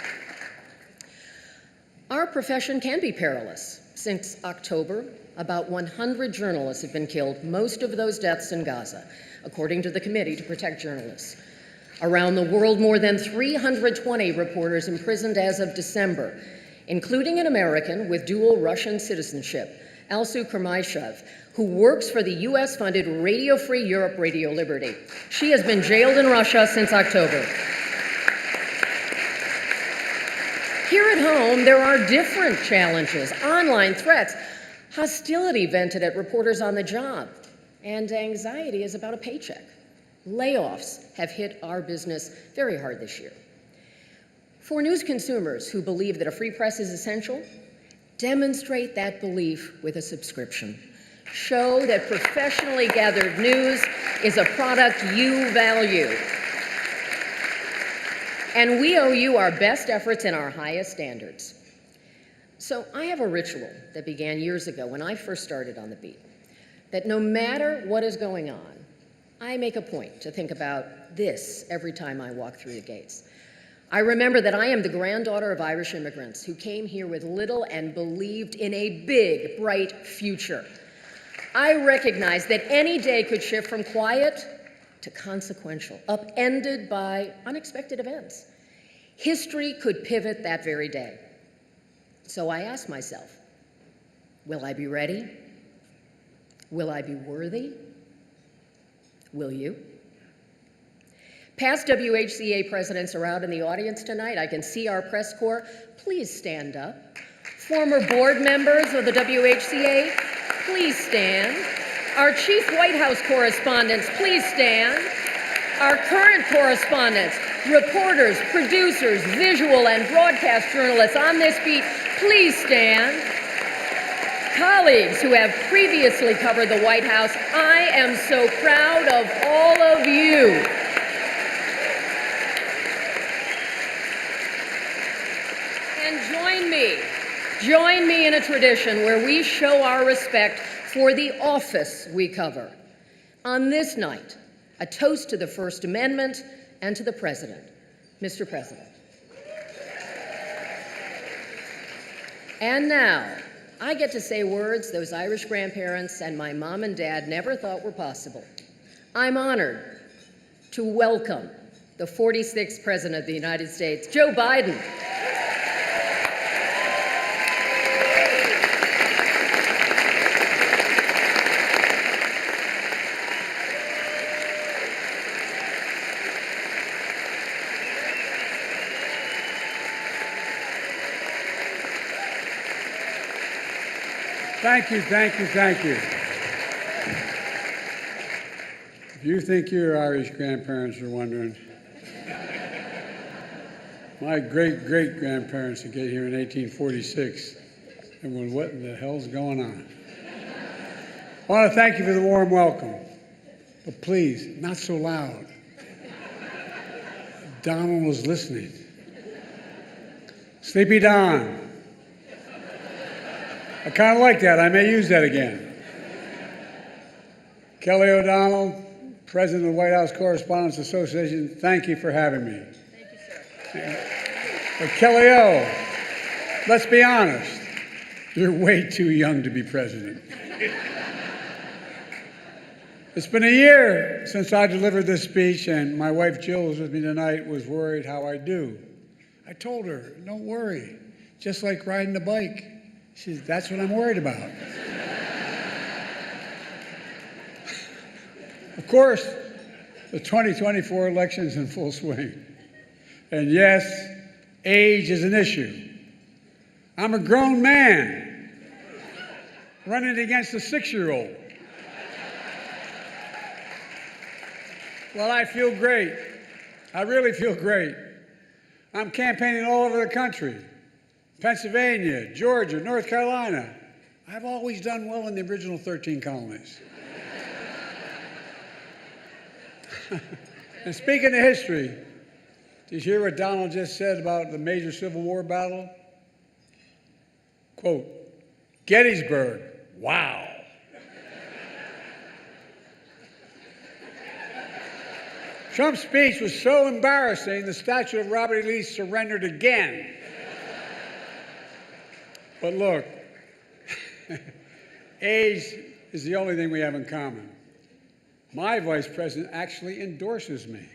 Our profession can be perilous. Since October, about 100 journalists have been killed, most of those deaths in Gaza, according to the Committee to Protect Journalists. Around the world, more than 320 reporters imprisoned as of December, including an American with dual Russian citizenship, Alsu Kermayshev, who works for the US-funded Radio Free Europe Radio Liberty. She has been jailed in Russia since October. Here at home, there are different challenges, online threats, hostility vented at reporters on the job, and anxiety is about a paycheck. Layoffs have hit our business very hard this year. For news consumers who believe that a free press is essential, demonstrate that belief with a subscription. Show that professionally gathered news is a product you value. And we owe you our best efforts and our highest standards. So I have a ritual that began years ago when I first started on the beat, that no matter what is going on, I make a point to think about this every time I walk through the gates. I remember that I am the granddaughter of Irish immigrants who came here with little and believed in a big, bright future. I recognize that any day could shift from quiet to consequential, upended by unexpected events. History could pivot that very day. So I ask myself, will I be ready? Will I be worthy? Will you? Past WHCA presidents are out in the audience tonight. I can see our press corps. Please stand up. Former board members of the WHCA, please stand. Our chief White House correspondents, please stand. Our current correspondents, reporters, producers, visual and broadcast journalists on this beat, please stand. Colleagues who have previously covered the White House, I am so proud of all of you. And join me in a tradition where we show our respect for the office we cover. On this night, a toast to the First Amendment and to the President. Mr. President. And now, I get to say words those Irish grandparents and my mom and dad never thought were possible. I'm honored to welcome the 46th President of the United States, Joe Biden. Thank you, thank you, thank you. If you think your Irish grandparents are wondering, my great-great-grandparents that came here in 1846, and well, what in the hell's going on? I want to thank you for the warm welcome, but please, not so loud. Donald was listening. Sleepy Don. I kind of like that. I may use that again. Kelly O'Donnell, President of the White House Correspondents Association, thank you for having me. Thank you, sir. But Kelly O, let's be honest. You're way too young to be president. It's been a year since I delivered this speech, and my wife Jill, who's with me tonight, was worried how I do. I told her, don't worry, just like riding a bike. She said, that's what I'm worried about. Of course, the 2024 election's in full swing. And yes, age is an issue. I'm a grown man running against a 6-year-old. Well, I feel great. I really feel great. I'm campaigning all over the country. Pennsylvania, Georgia, North Carolina. I've always done well in the original 13 colonies. And speaking of history, did you hear what Donald just said about the major Civil War battle? Quote, Gettysburg, wow. Trump's speech was so embarrassing, the statue of Robert E. Lee surrendered again. But look, age is the only thing we have in common. My vice president actually endorses me.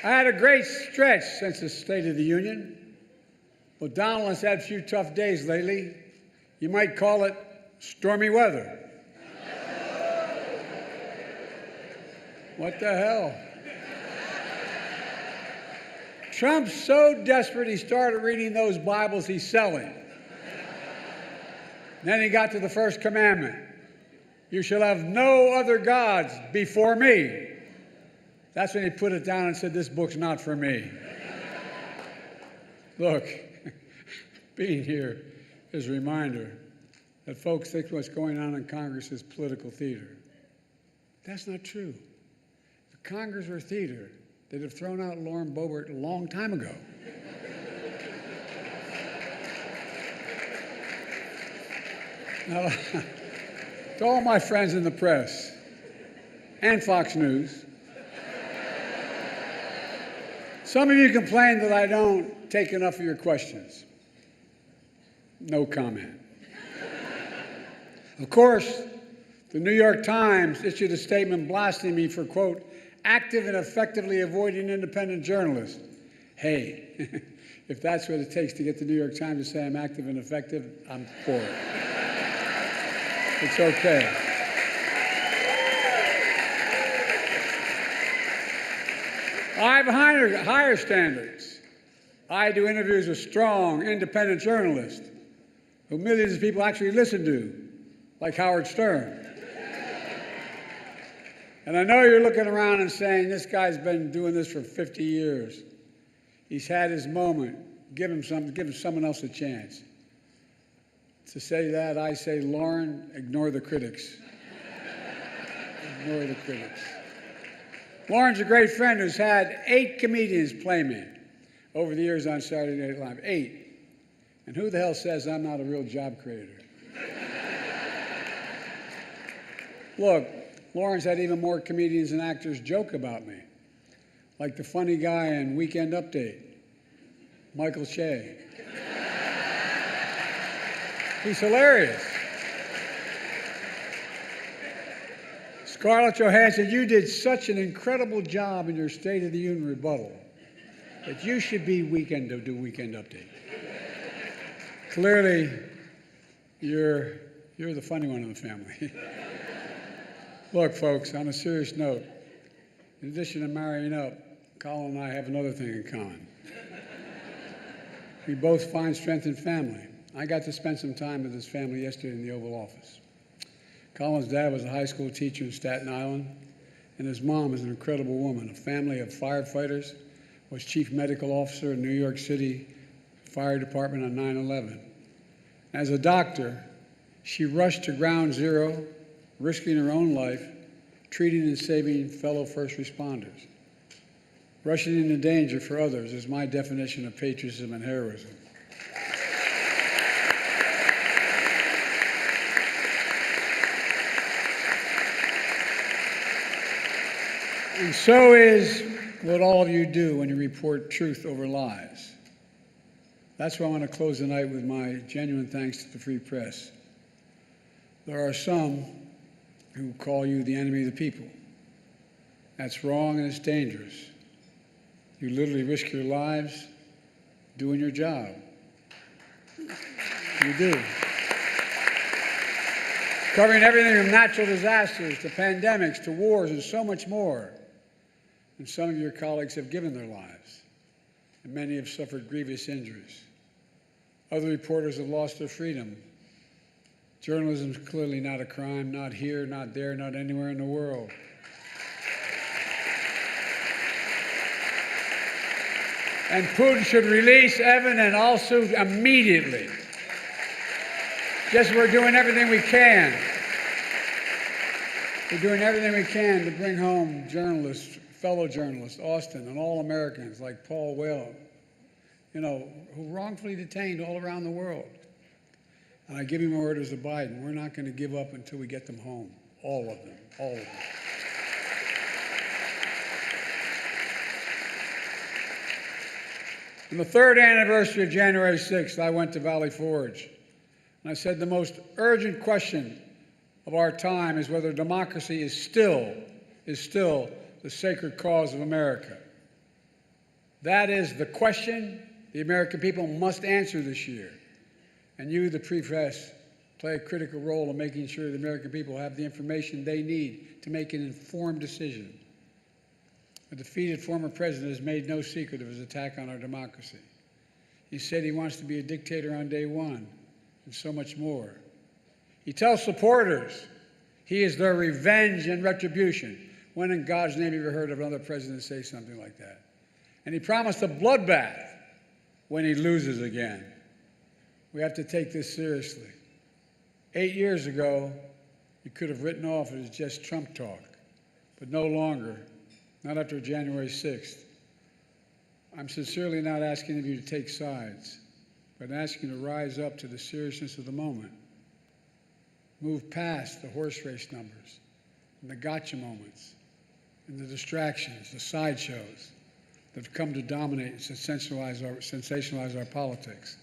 I had a great stretch since the State of the Union. Well, Donald has had a few tough days lately. You might call it stormy weather. What the hell? Trump's so desperate he started reading those Bibles he's selling. Then he got to the first commandment. You shall have no other gods before me. That's when he put it down and said, this book's not for me. Look, being here is a reminder that folks think what's going on in Congress is political theater. That's not true. If Congress were theater, they'd have thrown out Lauren Boebert a long time ago. Now, to all my friends in the press and Fox News, some of you complain that I don't take enough of your questions. No comment. Of course, the New York Times issued a statement blasting me for, quote, active and effectively avoiding independent journalists. Hey, if that's what it takes to get the New York Times to say I'm active and effective, I'm for it. It's okay. I have higher standards. I do interviews with strong, independent journalists. who millions of people actually listen to, like Howard Stern. And I know you're looking around and saying, this guy's been doing this for 50 years. He's had his moment. Give him someone else a chance. To say that, I say, Lauren, ignore the critics. Ignore the critics. Lauren's a great friend who's had 8 comedians play me over the years on Saturday Night Live. 8. And who the hell says I'm not a real job creator? Look, Lauren's had even more comedians and actors joke about me, like the funny guy in Weekend Update, Michael Che. He's hilarious. Scarlett Johansson, you did such an incredible job in your State of the Union rebuttal that you should be do Weekend Update. Clearly, you're the funny one in the family. Look, folks, on a serious note, in addition to marrying up, Colin and I have another thing in common. We both find strength in family. I got to spend some time with his family yesterday in the Oval Office. Colin's dad was a high school teacher in Staten Island, and his mom is an incredible woman, a family of firefighters, was chief medical officer in New York City Fire Department on 9/11. As a doctor, she rushed to ground zero, risking her own life, treating and saving fellow first responders. Rushing into danger for others is my definition of patriotism and heroism. And so is what all of you do when you report truth over lies. That's why I want to close the night with my genuine thanks to the free press. There are some who call you the enemy of the people. That's wrong and it's dangerous. You literally risk your lives doing your job. You do. Covering everything from natural disasters to pandemics to wars and so much more. And some of your colleagues have given their lives, and many have suffered grievous injuries. Other reporters have lost their freedom. Journalism is clearly not a crime, not here, not there, not anywhere in the world. And Putin should release Evan and also immediately. Just we're doing everything we can. We're doing everything we can to bring home journalists, fellow journalists, Austin, and all Americans like Paul Whelan, who wrongfully detained all around the world. And I give him orders to Biden. We're not going to give up until we get them home. All of them. All of them. On the 3rd anniversary of January 6th, I went to Valley Forge. And I said the most urgent question of our time is whether democracy is still the sacred cause of America. That is the question the American people must answer this year. And you, the free press, play a critical role in making sure the American people have the information they need to make an informed decision. A defeated former president has made no secret of his attack on our democracy. He said he wants to be a dictator on day one, and so much more. He tells supporters he is their revenge and retribution. When in God's name have you ever heard of another president say something like that? And he promised a bloodbath when he loses again. We have to take this seriously. 8 years ago, you could have written off it as just Trump talk, but no longer, not after January 6th. I'm sincerely not asking of you to take sides, but asking you to rise up to the seriousness of the moment. Move past the horse race numbers and the gotcha moments and the distractions, the sideshows that have come to dominate and sensationalize our politics.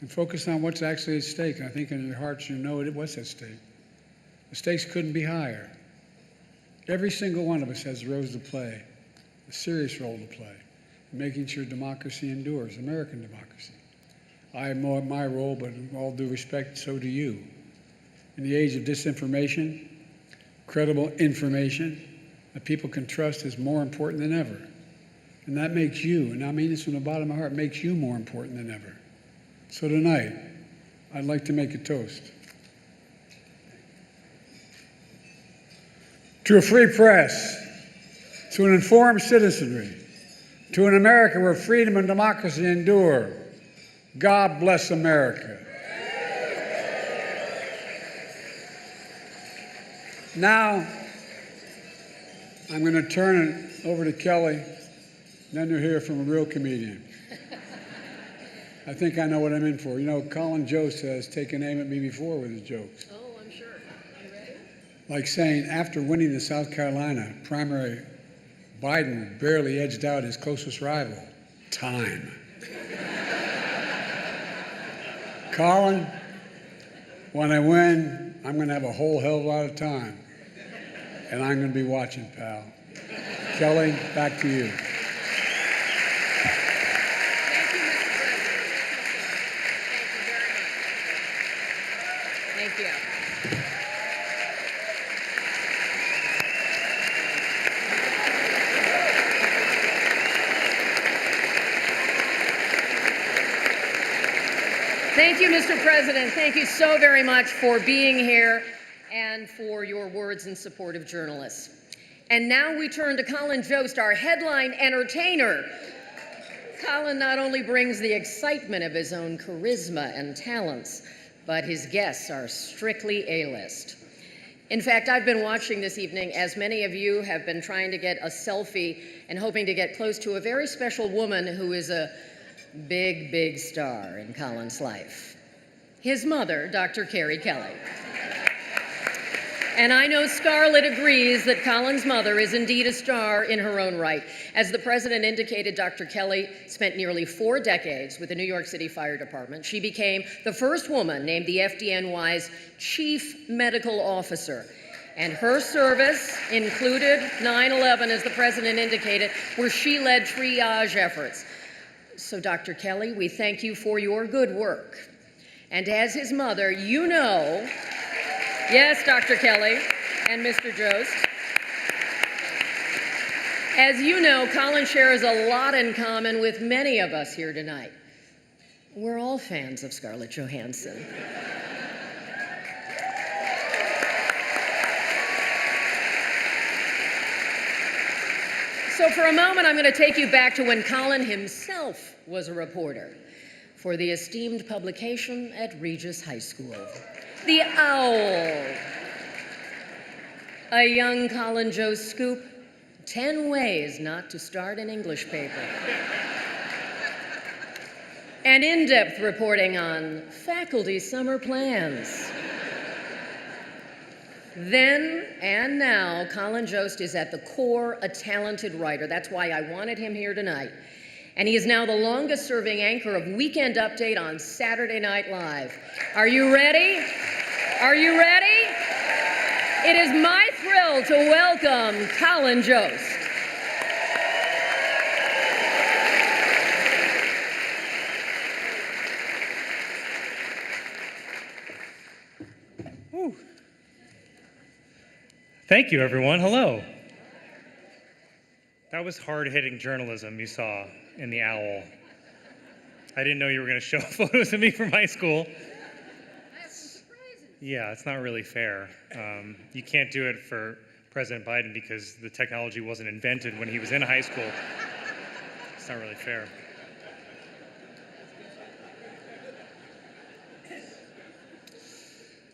And focus on what's actually at stake. And I think in your hearts you know what's at stake. The stakes couldn't be higher. Every single one of us has a role to play, a serious role to play, in making sure democracy endures, American democracy. I have my role, but with all due respect, so do you. In the age of disinformation, credible information that people can trust is more important than ever. And that makes you, and I mean this from the bottom of my heart, makes you more important than ever. So tonight, I'd like to make a toast. To a free press, to an informed citizenry, to an America where freedom and democracy endure. God bless America. Now, I'm going to turn it over to Kelly, then you'll hear from a real comedian. I think I know what I'm in for. You know, Colin Jost has taken aim at me before with his jokes. Oh, I'm sure. You ready? Like saying, after winning the South Carolina primary, Biden barely edged out his closest rival. Time. Colin, when I win, I'm going to have a whole hell of a lot of time. And I'm going to be watching, pal. Kelly, back to you. Thank you. Thank you, Mr. President. Thank you so very much for being here and for your words in support of journalists. And now we turn to Colin Jost, our headline entertainer. Colin not only brings the excitement of his own charisma and talents, but his guests are strictly A-list. In fact, I've been watching this evening as many of you have been trying to get a selfie and hoping to get close to a very special woman who is a big, big star in Colin's life. His mother, Dr. Carrie Kelly. And I know Scarlett agrees that Colin's mother is indeed a star in her own right. As the president indicated, Dr. Kelly spent nearly 4 decades with the New York City Fire Department. She became the first woman named the FDNY's chief medical officer. And her service included 9/11, as the president indicated, where she led triage efforts. So, Dr. Kelly, we thank you for your good work. And as his mother, you know, yes, Dr. Kelly and Mr. Jost, as you know, Colin shares a lot in common with many of us here tonight. We're all fans of Scarlett Johansson. So for a moment, I'm going to take you back to when Colin himself was a reporter for the esteemed publication at Regis High School. The Owl. A young Colin Jost scoop, 10 ways not to start an English paper. And in-depth reporting on faculty summer plans. Then and now, Colin Jost is at the core a talented writer. That's why I wanted him here tonight. And he is now the longest-serving anchor of Weekend Update on Saturday Night Live. Are you ready? Are you ready? It is my thrill to welcome Colin Jost. Thank you, everyone. Hello. That was hard-hitting journalism you saw in The Owl. I didn't know you were going to show photos of me from high school. Yeah, it's not really fair. You can't do it for President Biden because the technology wasn't invented when he was in high school. It's not really fair.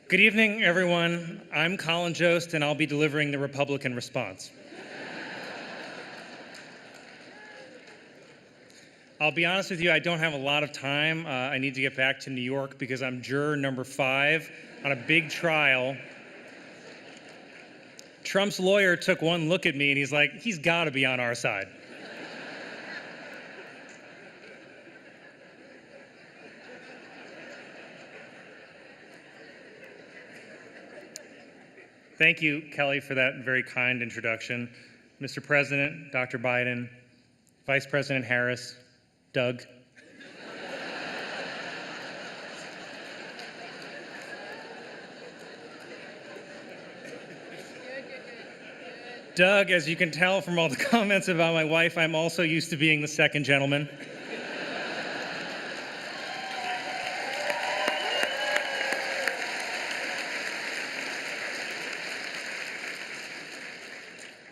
Good evening, everyone. I'm Colin Jost, and I'll be delivering the Republican response. I'll be honest with you, I don't have a lot of time. I need to get back to New York because I'm juror number 5 on a big trial. Trump's lawyer took one look at me and he's like, he's got to be on our side. Thank you, Kelly, for that very kind introduction. Mr. President, Dr. Biden, Vice President Harris, Doug. Doug, as you can tell from all the comments about my wife, I'm also used to being the second gentleman.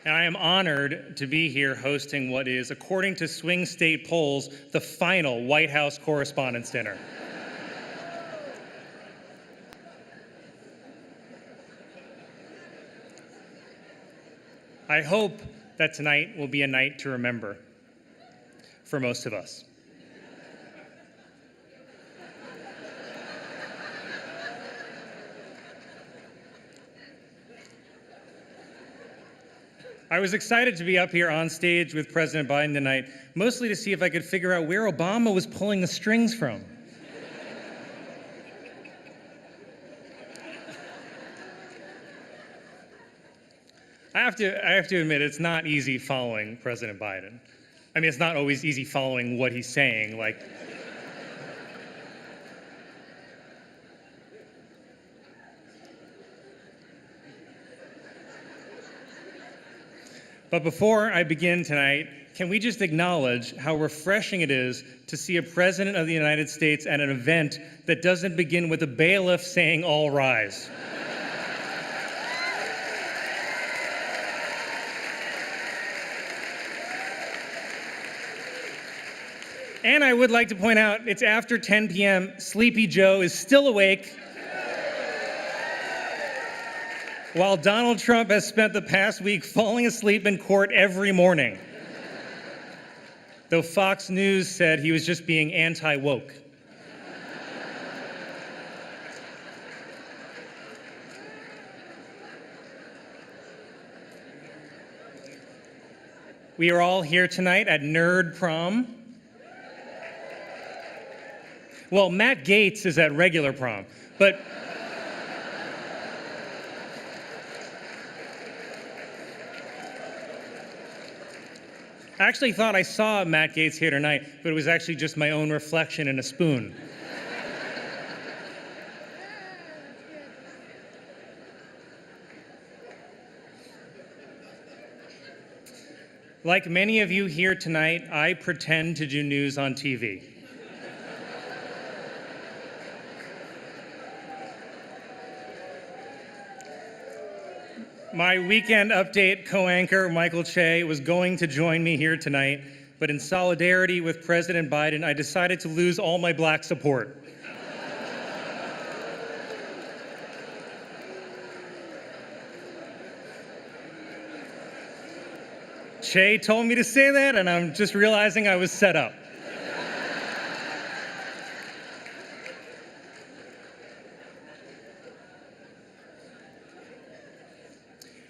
and I am honored to be here hosting what is, according to swing state polls, the final White House Correspondents' Dinner. I hope that tonight will be a night to remember for most of us. I was excited to be up here on stage with President Biden tonight, mostly to see if I could figure out where Obama was pulling the strings from. I have to admit, it's not easy following President Biden. I mean, it's not always easy following what he's saying, like. But before I begin tonight, can we just acknowledge how refreshing it is to see a president of the United States at an event that doesn't begin with a bailiff saying, "All rise." And I would like to point out, it's after 10 p.m. Sleepy Joe is still awake, while Donald Trump has spent the past week falling asleep in court every morning, though Fox News said he was just being anti-woke. We are all here tonight at Nerd Prom. Well, Matt Gaetz is at regular prom, but I actually thought I saw Matt Gaetz here tonight, but it was actually just my own reflection in a spoon. Like many of you here tonight, I pretend to do news on TV. My Weekend Update co-anchor, Michael Che, was going to join me here tonight, but in solidarity with President Biden, I decided to lose all my black support. Che told me to say that, and I'm just realizing I was set up.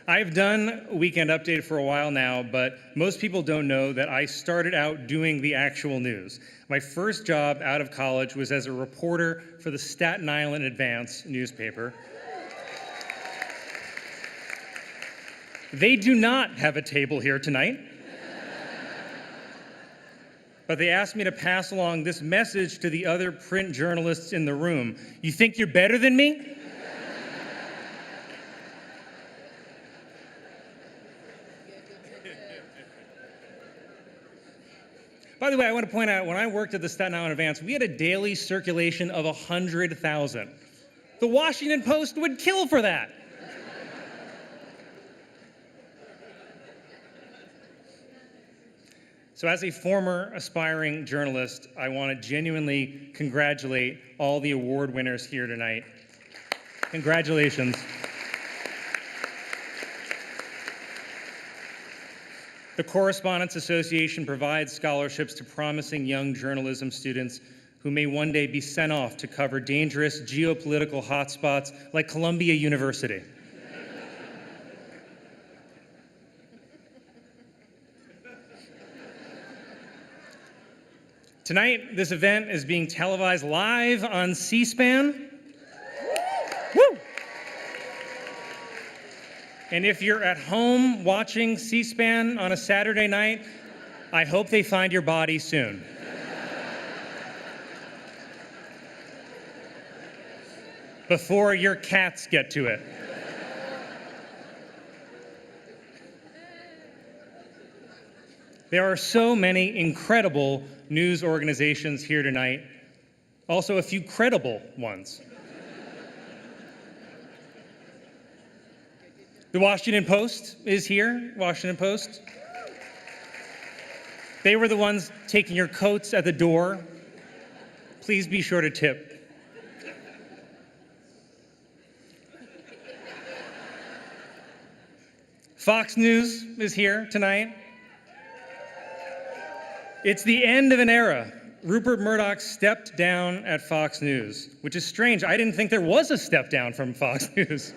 I've done Weekend Update for a while now, but most people don't know that I started out doing the actual news. My first job out of college was as a reporter for the Staten Island Advance newspaper. They do not have a table here tonight, but they asked me to pass along this message to the other print journalists in the room. You think you're better than me? By the way, I want to point out, when I worked at the Staten Island Advance, we had a daily circulation of 100,000. The Washington Post would kill for that. So as a former aspiring journalist, I want to genuinely congratulate all the award winners here tonight. Congratulations. The Correspondents Association provides scholarships to promising young journalism students who may one day be sent off to cover dangerous geopolitical hotspots like Columbia University. Tonight, this event is being televised live on C-SPAN. Woo! And if you're at home watching C-SPAN on a Saturday night, I hope they find your body soon. Before your cats get to it. There are so many incredible news organizations here tonight, also a few credible ones. The Washington Post is here. Washington Post. They were the ones taking your coats at the door. Please be sure to tip. Fox News is here tonight. It's the end of an era. Rupert Murdoch stepped down at Fox News, which is strange. I didn't think there was a step down from Fox News.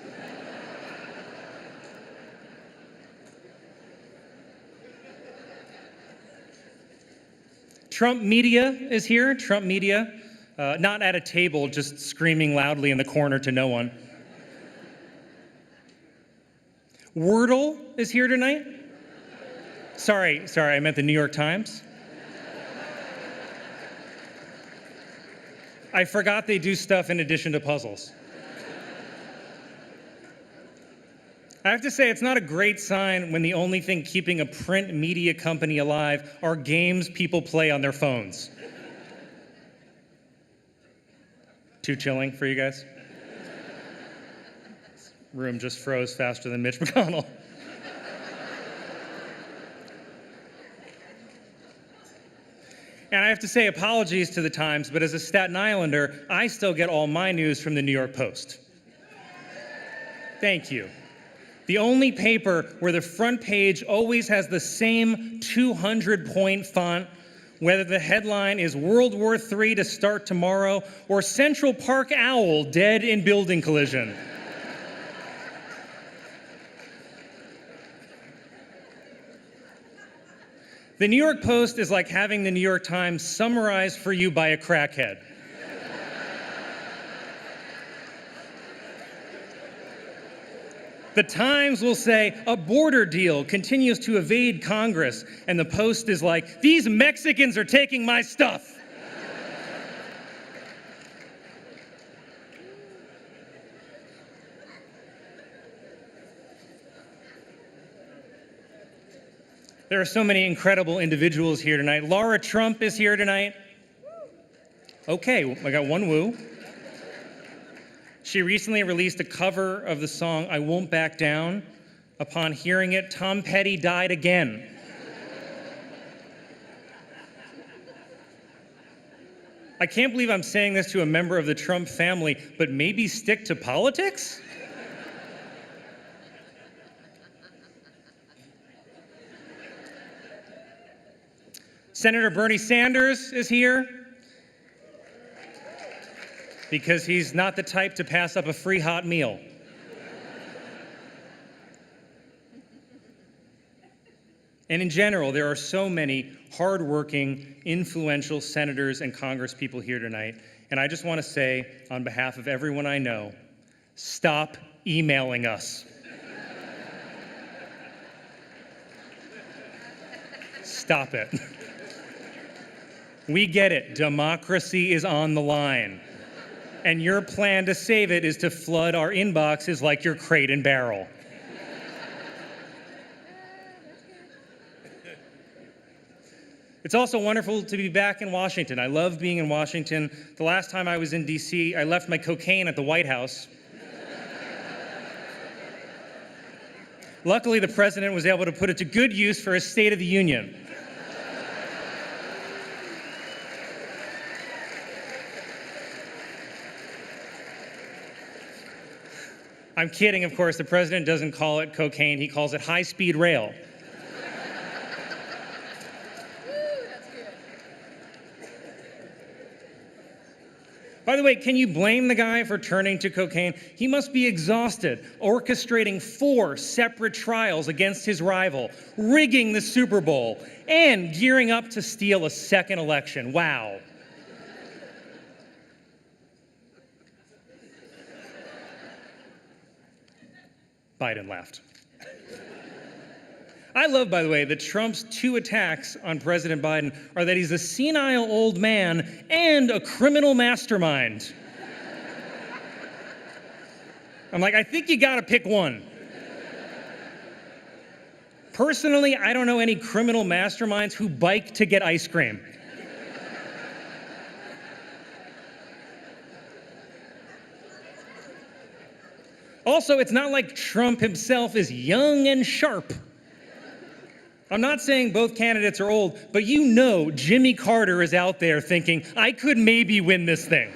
Trump Media is here. Trump Media, not at a table, just screaming loudly in the corner to no one. Wordle is here tonight. Sorry, I meant the New York Times. I forgot they do stuff in addition to puzzles. I have to say, it's not a great sign when the only thing keeping a print media company alive are games people play on their phones. Too chilling for you guys? Room just froze faster than Mitch McConnell. And I have to say, apologies to the Times, but as a Staten Islander, I still get all my news from the New York Post. Thank you. The only paper where the front page always has the same 200-point font, whether the headline is World War III to start tomorrow or Central Park owl dead in building collision. The New York Post is like having the New York Times summarized for you by a crackhead. The Times will say, a border deal continues to evade Congress, and the Post is like, these Mexicans are taking my stuff. There are so many incredible individuals here tonight. Laura Trump is here tonight. Okay, I got one woo. She recently released a cover of the song I Won't Back Down. Upon hearing it, Tom Petty died again. I can't believe I'm saying this to a member of the Trump family, but maybe stick to politics? Senator Bernie Sanders is here because he's not the type to pass up a free hot meal. And in general, there are so many hardworking, influential senators and congresspeople here tonight. And I just want to say, on behalf of everyone I know, stop emailing us. Stop it. We get it. Democracy is on the line. And your plan to save it is to flood our inboxes like your Crate and Barrel. It's also wonderful to be back in Washington. I love being in Washington. The last time I was in D.C., I left my cocaine at the White House. Luckily, the president was able to put it to good use for his State of the Union. I'm kidding, of course. The president doesn't call it cocaine. He calls it high-speed rail. By the way, can you blame the guy for turning to cocaine? He must be exhausted, orchestrating 4 separate trials against his rival, rigging the Super Bowl, and gearing up to steal a second election. Wow. Biden laughed. I love, by the way, that Trump's 2 attacks on President Biden are that he's a senile old man and a criminal mastermind. I'm like, I think you gotta pick one. Personally, I don't know any criminal masterminds who bike to get ice cream. Also, it's not like Trump himself is young and sharp. I'm not saying both candidates are old, but you know Jimmy Carter is out there thinking, I could maybe win this thing.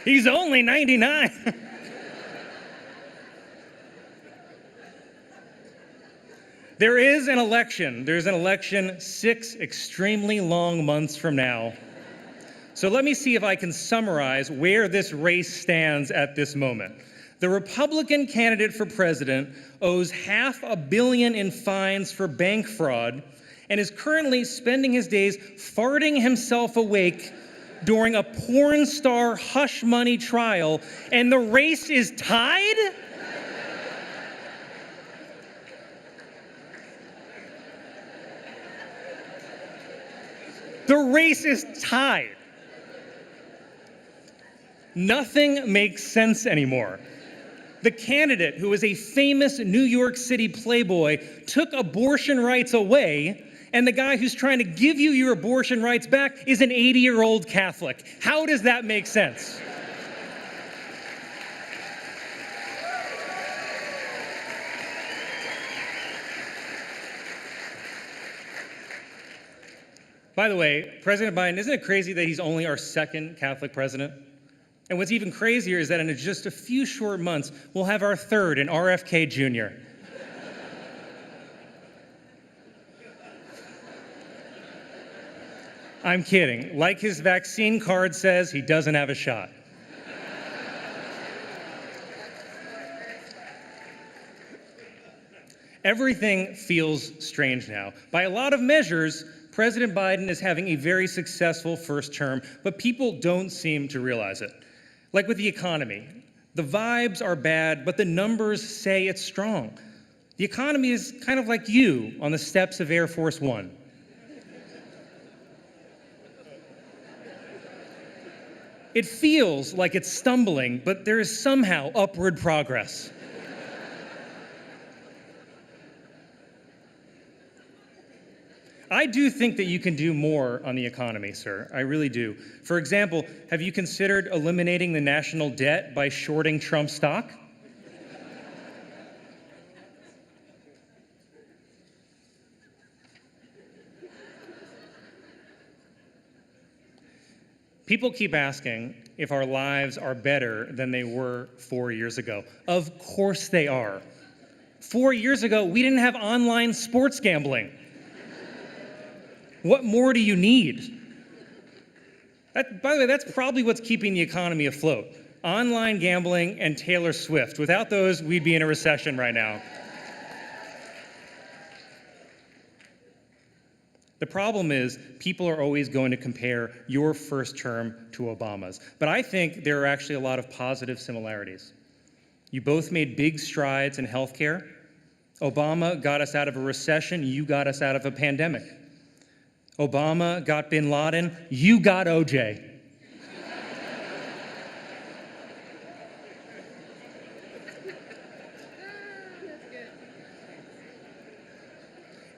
He's only 99. There is an election. There's an election 6 extremely long months from now. So let me see if I can summarize where this race stands at this moment. The Republican candidate for president owes $500 million in fines for bank fraud and is currently spending his days farting himself awake during a porn star hush money trial, and the race is tied? The race is tied. Nothing makes sense anymore. The candidate, who is a famous New York City playboy, took abortion rights away, and the guy who's trying to give you your abortion rights back is an 80-year-old Catholic. How does that make sense? By the way, President Biden, isn't it crazy that he's only our 2nd Catholic president? And what's even crazier is that in just a few short months, we'll have our 3rd in RFK Jr. I'm kidding. Like his vaccine card says, he doesn't have a shot. Everything feels strange now. By a lot of measures, President Biden is having a very successful first term, but people don't seem to realize it. Like with the economy, the vibes are bad, but the numbers say it's strong. The economy is kind of like you on the steps of Air Force One. It feels like it's stumbling, but there is somehow upward progress. I do think that you can do more on the economy, sir. I really do. For example, have you considered eliminating the national debt by shorting Trump stock? People keep asking if our lives are better than they were 4 years ago. Of course they are. 4 years ago, we didn't have online sports gambling. What more do you need? By the way, that's probably what's keeping the economy afloat. Online gambling and Taylor Swift. Without those, we'd be in a recession right now. The problem is people are always going to compare your first term to Obama's. But I think there are actually a lot of positive similarities. You both made big strides in healthcare. Obama got us out of a recession. You got us out of a pandemic. Obama got bin Laden. You got OJ.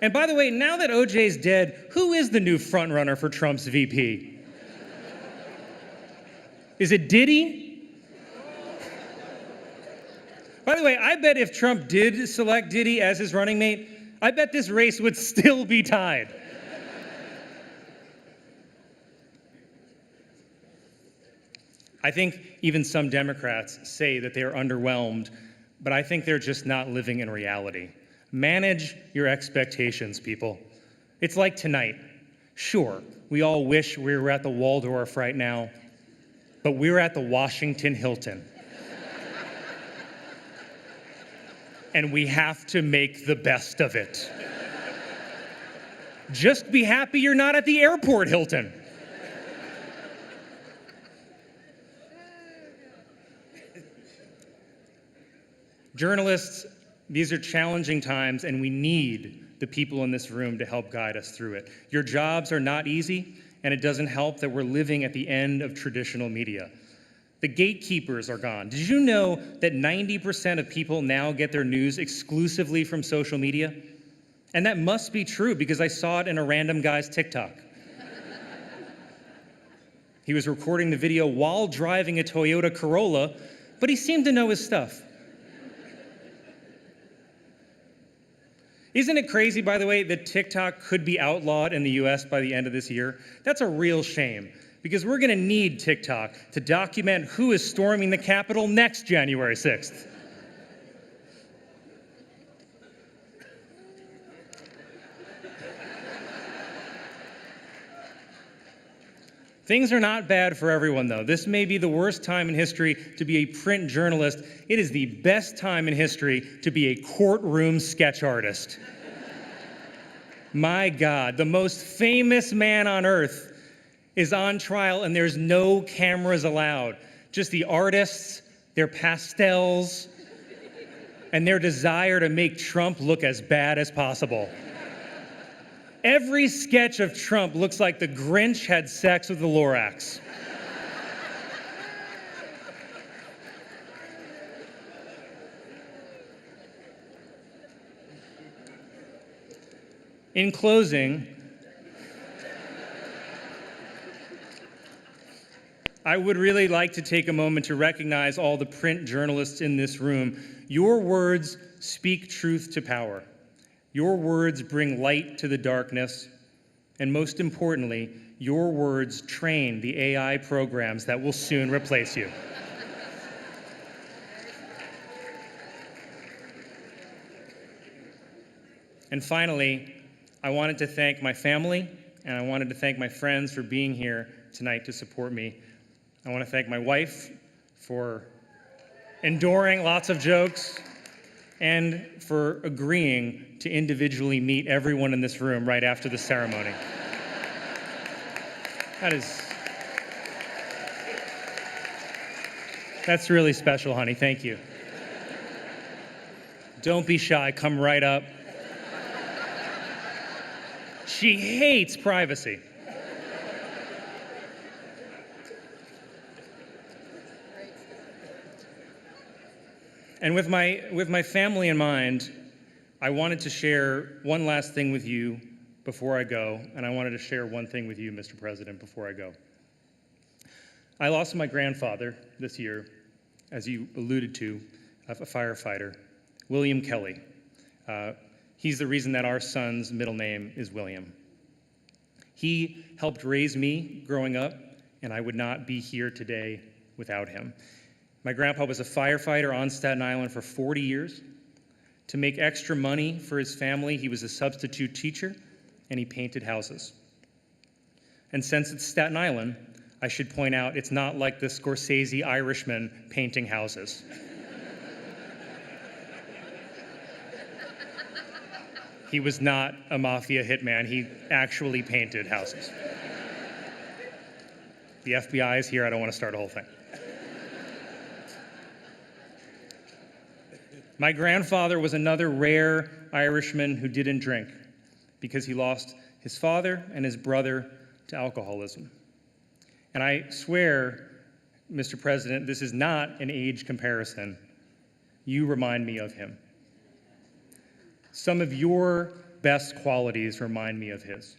And by the way, now that OJ's dead, who is the new frontrunner for Trump's VP? Is it Diddy? By the way, I bet if Trump did select Diddy as his running mate, I bet this race would still be tied. I think even some Democrats say that they are underwhelmed, but I think they're just not living in reality. Manage your expectations, people. It's like tonight. Sure, we all wish we were at the Waldorf right now, but we're at the Washington Hilton. And we have to make the best of it. Just be happy you're not at the airport Hilton. Journalists, these are challenging times, and we need the people in this room to help guide us through it. Your jobs are not easy, and it doesn't help that we're living at the end of traditional media. The gatekeepers are gone. Did you know that 90% of people now get their news exclusively from social media? And that must be true because I saw it in a random guy's TikTok. He was recording the video while driving a Toyota Corolla, but he seemed to know his stuff. Isn't it crazy, by the way, that TikTok could be outlawed in the US by the end of this year? That's a real shame, because we're going to need TikTok to document who is storming the Capitol next January 6th. Things are not bad for everyone, though. This may be the worst time in history to be a print journalist. It is the best time in history to be a courtroom sketch artist. My God, the most famous man on earth is on trial, and there's no cameras allowed. Just the artists, their pastels, and their desire to make Trump look as bad as possible. Every sketch of Trump looks like the Grinch had sex with the Lorax. In closing, I would really like to take a moment to recognize all the print journalists in this room. Your words speak truth to power. Your words bring light to the darkness, and most importantly, your words train the AI programs that will soon replace you. And finally, I wanted to thank my family, and I wanted to thank my friends for being here tonight to support me. I want to thank my wife for enduring lots of jokes, and for agreeing to individually meet everyone in this room right after the ceremony. That's really special, honey. Thank you. Don't be shy. Come right up. She hates privacy. And with my family in mind, I wanted to share one last thing with you before I go, and I wanted to share one thing with you, Mr. President, before I go. I lost my grandfather this year, as you alluded to, a firefighter, William Kelly. He's the reason that our son's middle name is William. He helped raise me growing up, and I would not be here today without him. My grandpa was a firefighter on Staten Island for 40 years. To make extra money for his family, he was a substitute teacher, and he painted houses. And since it's Staten Island, I should point out it's not like the Scorsese Irishman painting houses. He was not a mafia hitman. He actually painted houses. The FBI is here. I don't want to start a whole thing. My grandfather was another rare Irishman who didn't drink because he lost his father and his brother to alcoholism. And I swear, Mr. President, this is not an age comparison. You remind me of him. Some of your best qualities remind me of his.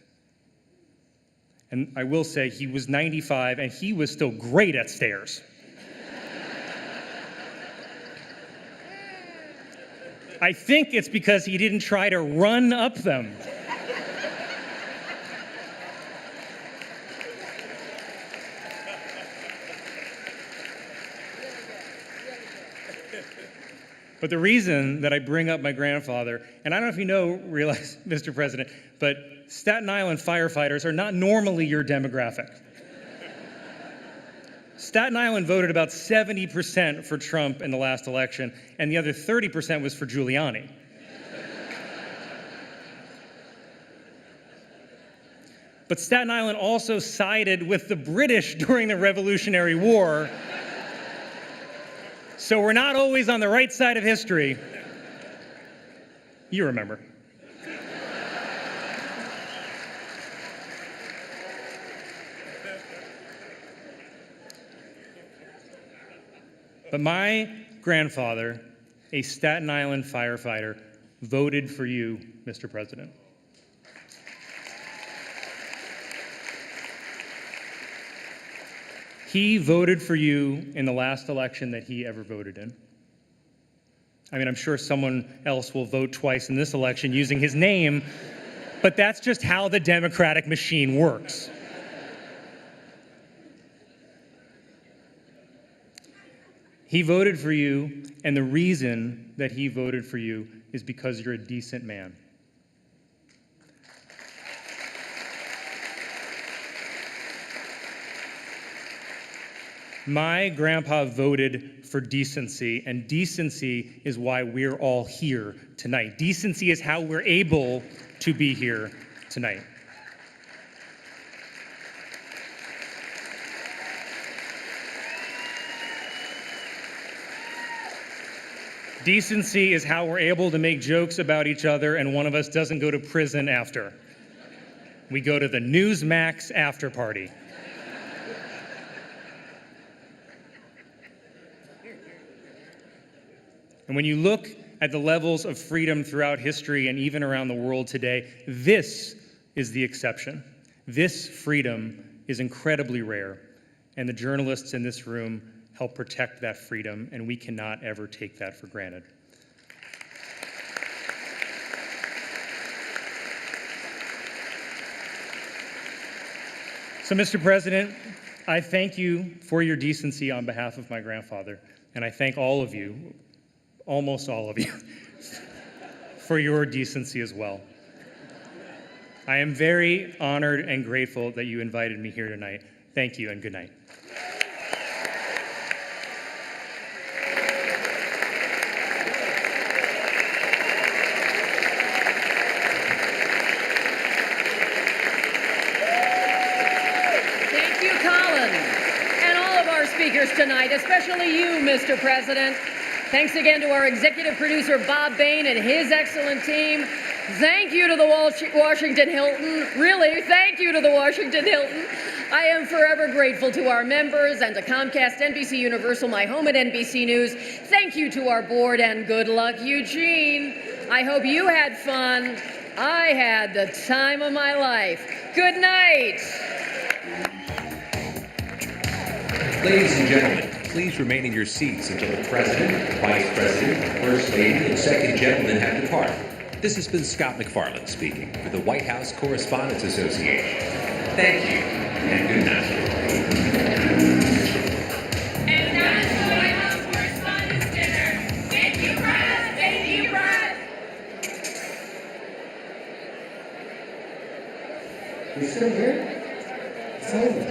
And I will say he was 95 and he was still great at stairs. I think it's because he didn't try to run up them. But the reason that I bring up my grandfather, and I don't know if you realize, Mr. President, but Staten Island firefighters are not normally your demographic. Staten Island voted about 70% for Trump in the last election, and the other 30% was for Giuliani. But Staten Island also sided with the British during the Revolutionary War. So we're not always on the right side of history. You remember. But my grandfather, a Staten Island firefighter, voted for you, Mr. President. He voted for you in the last election that he ever voted in. I mean, I'm sure someone else will vote twice in this election using his name, but that's just how the democratic machine works. He voted for you, and the reason that he voted for you is because you're a decent man. My grandpa voted for decency, and decency is why we're all here tonight. Decency is how we're able to be here tonight. Decency is how we're able to make jokes about each other and one of us doesn't go to prison after. We go to the Newsmax after party. And when you look at the levels of freedom throughout history and even around the world today, this is the exception. This freedom is incredibly rare, and the journalists in this room help protect that freedom, and we cannot ever take that for granted. So, Mr. President, I thank you for your decency on behalf of my grandfather, and I thank all of you, almost all of you, for your decency as well. I am very honored and grateful that you invited me here tonight. Thank you and good night. Thank you, Colin, and all of our speakers tonight, especially you, Mr. President. Thanks again to our executive producer, Bob Bain, and his excellent team. Thank you to the Washington Hilton. Really, thank you to the Washington Hilton. I am forever grateful to our members and to Comcast, NBC Universal, my home at NBC News. Thank you to our board, and good luck, Eugene. I hope you had fun. I had the time of my life. Good night. Ladies and gentlemen, please remain in your seats until the President, Vice President, First Lady, and Second Gentleman have departed. This has been Scott McFarland speaking for the White House Correspondents Association. Thank you, and good night. And that's the White House Correspondents' Dinner. Thank you, Brad. Thank you, Brad. You still here? It's over.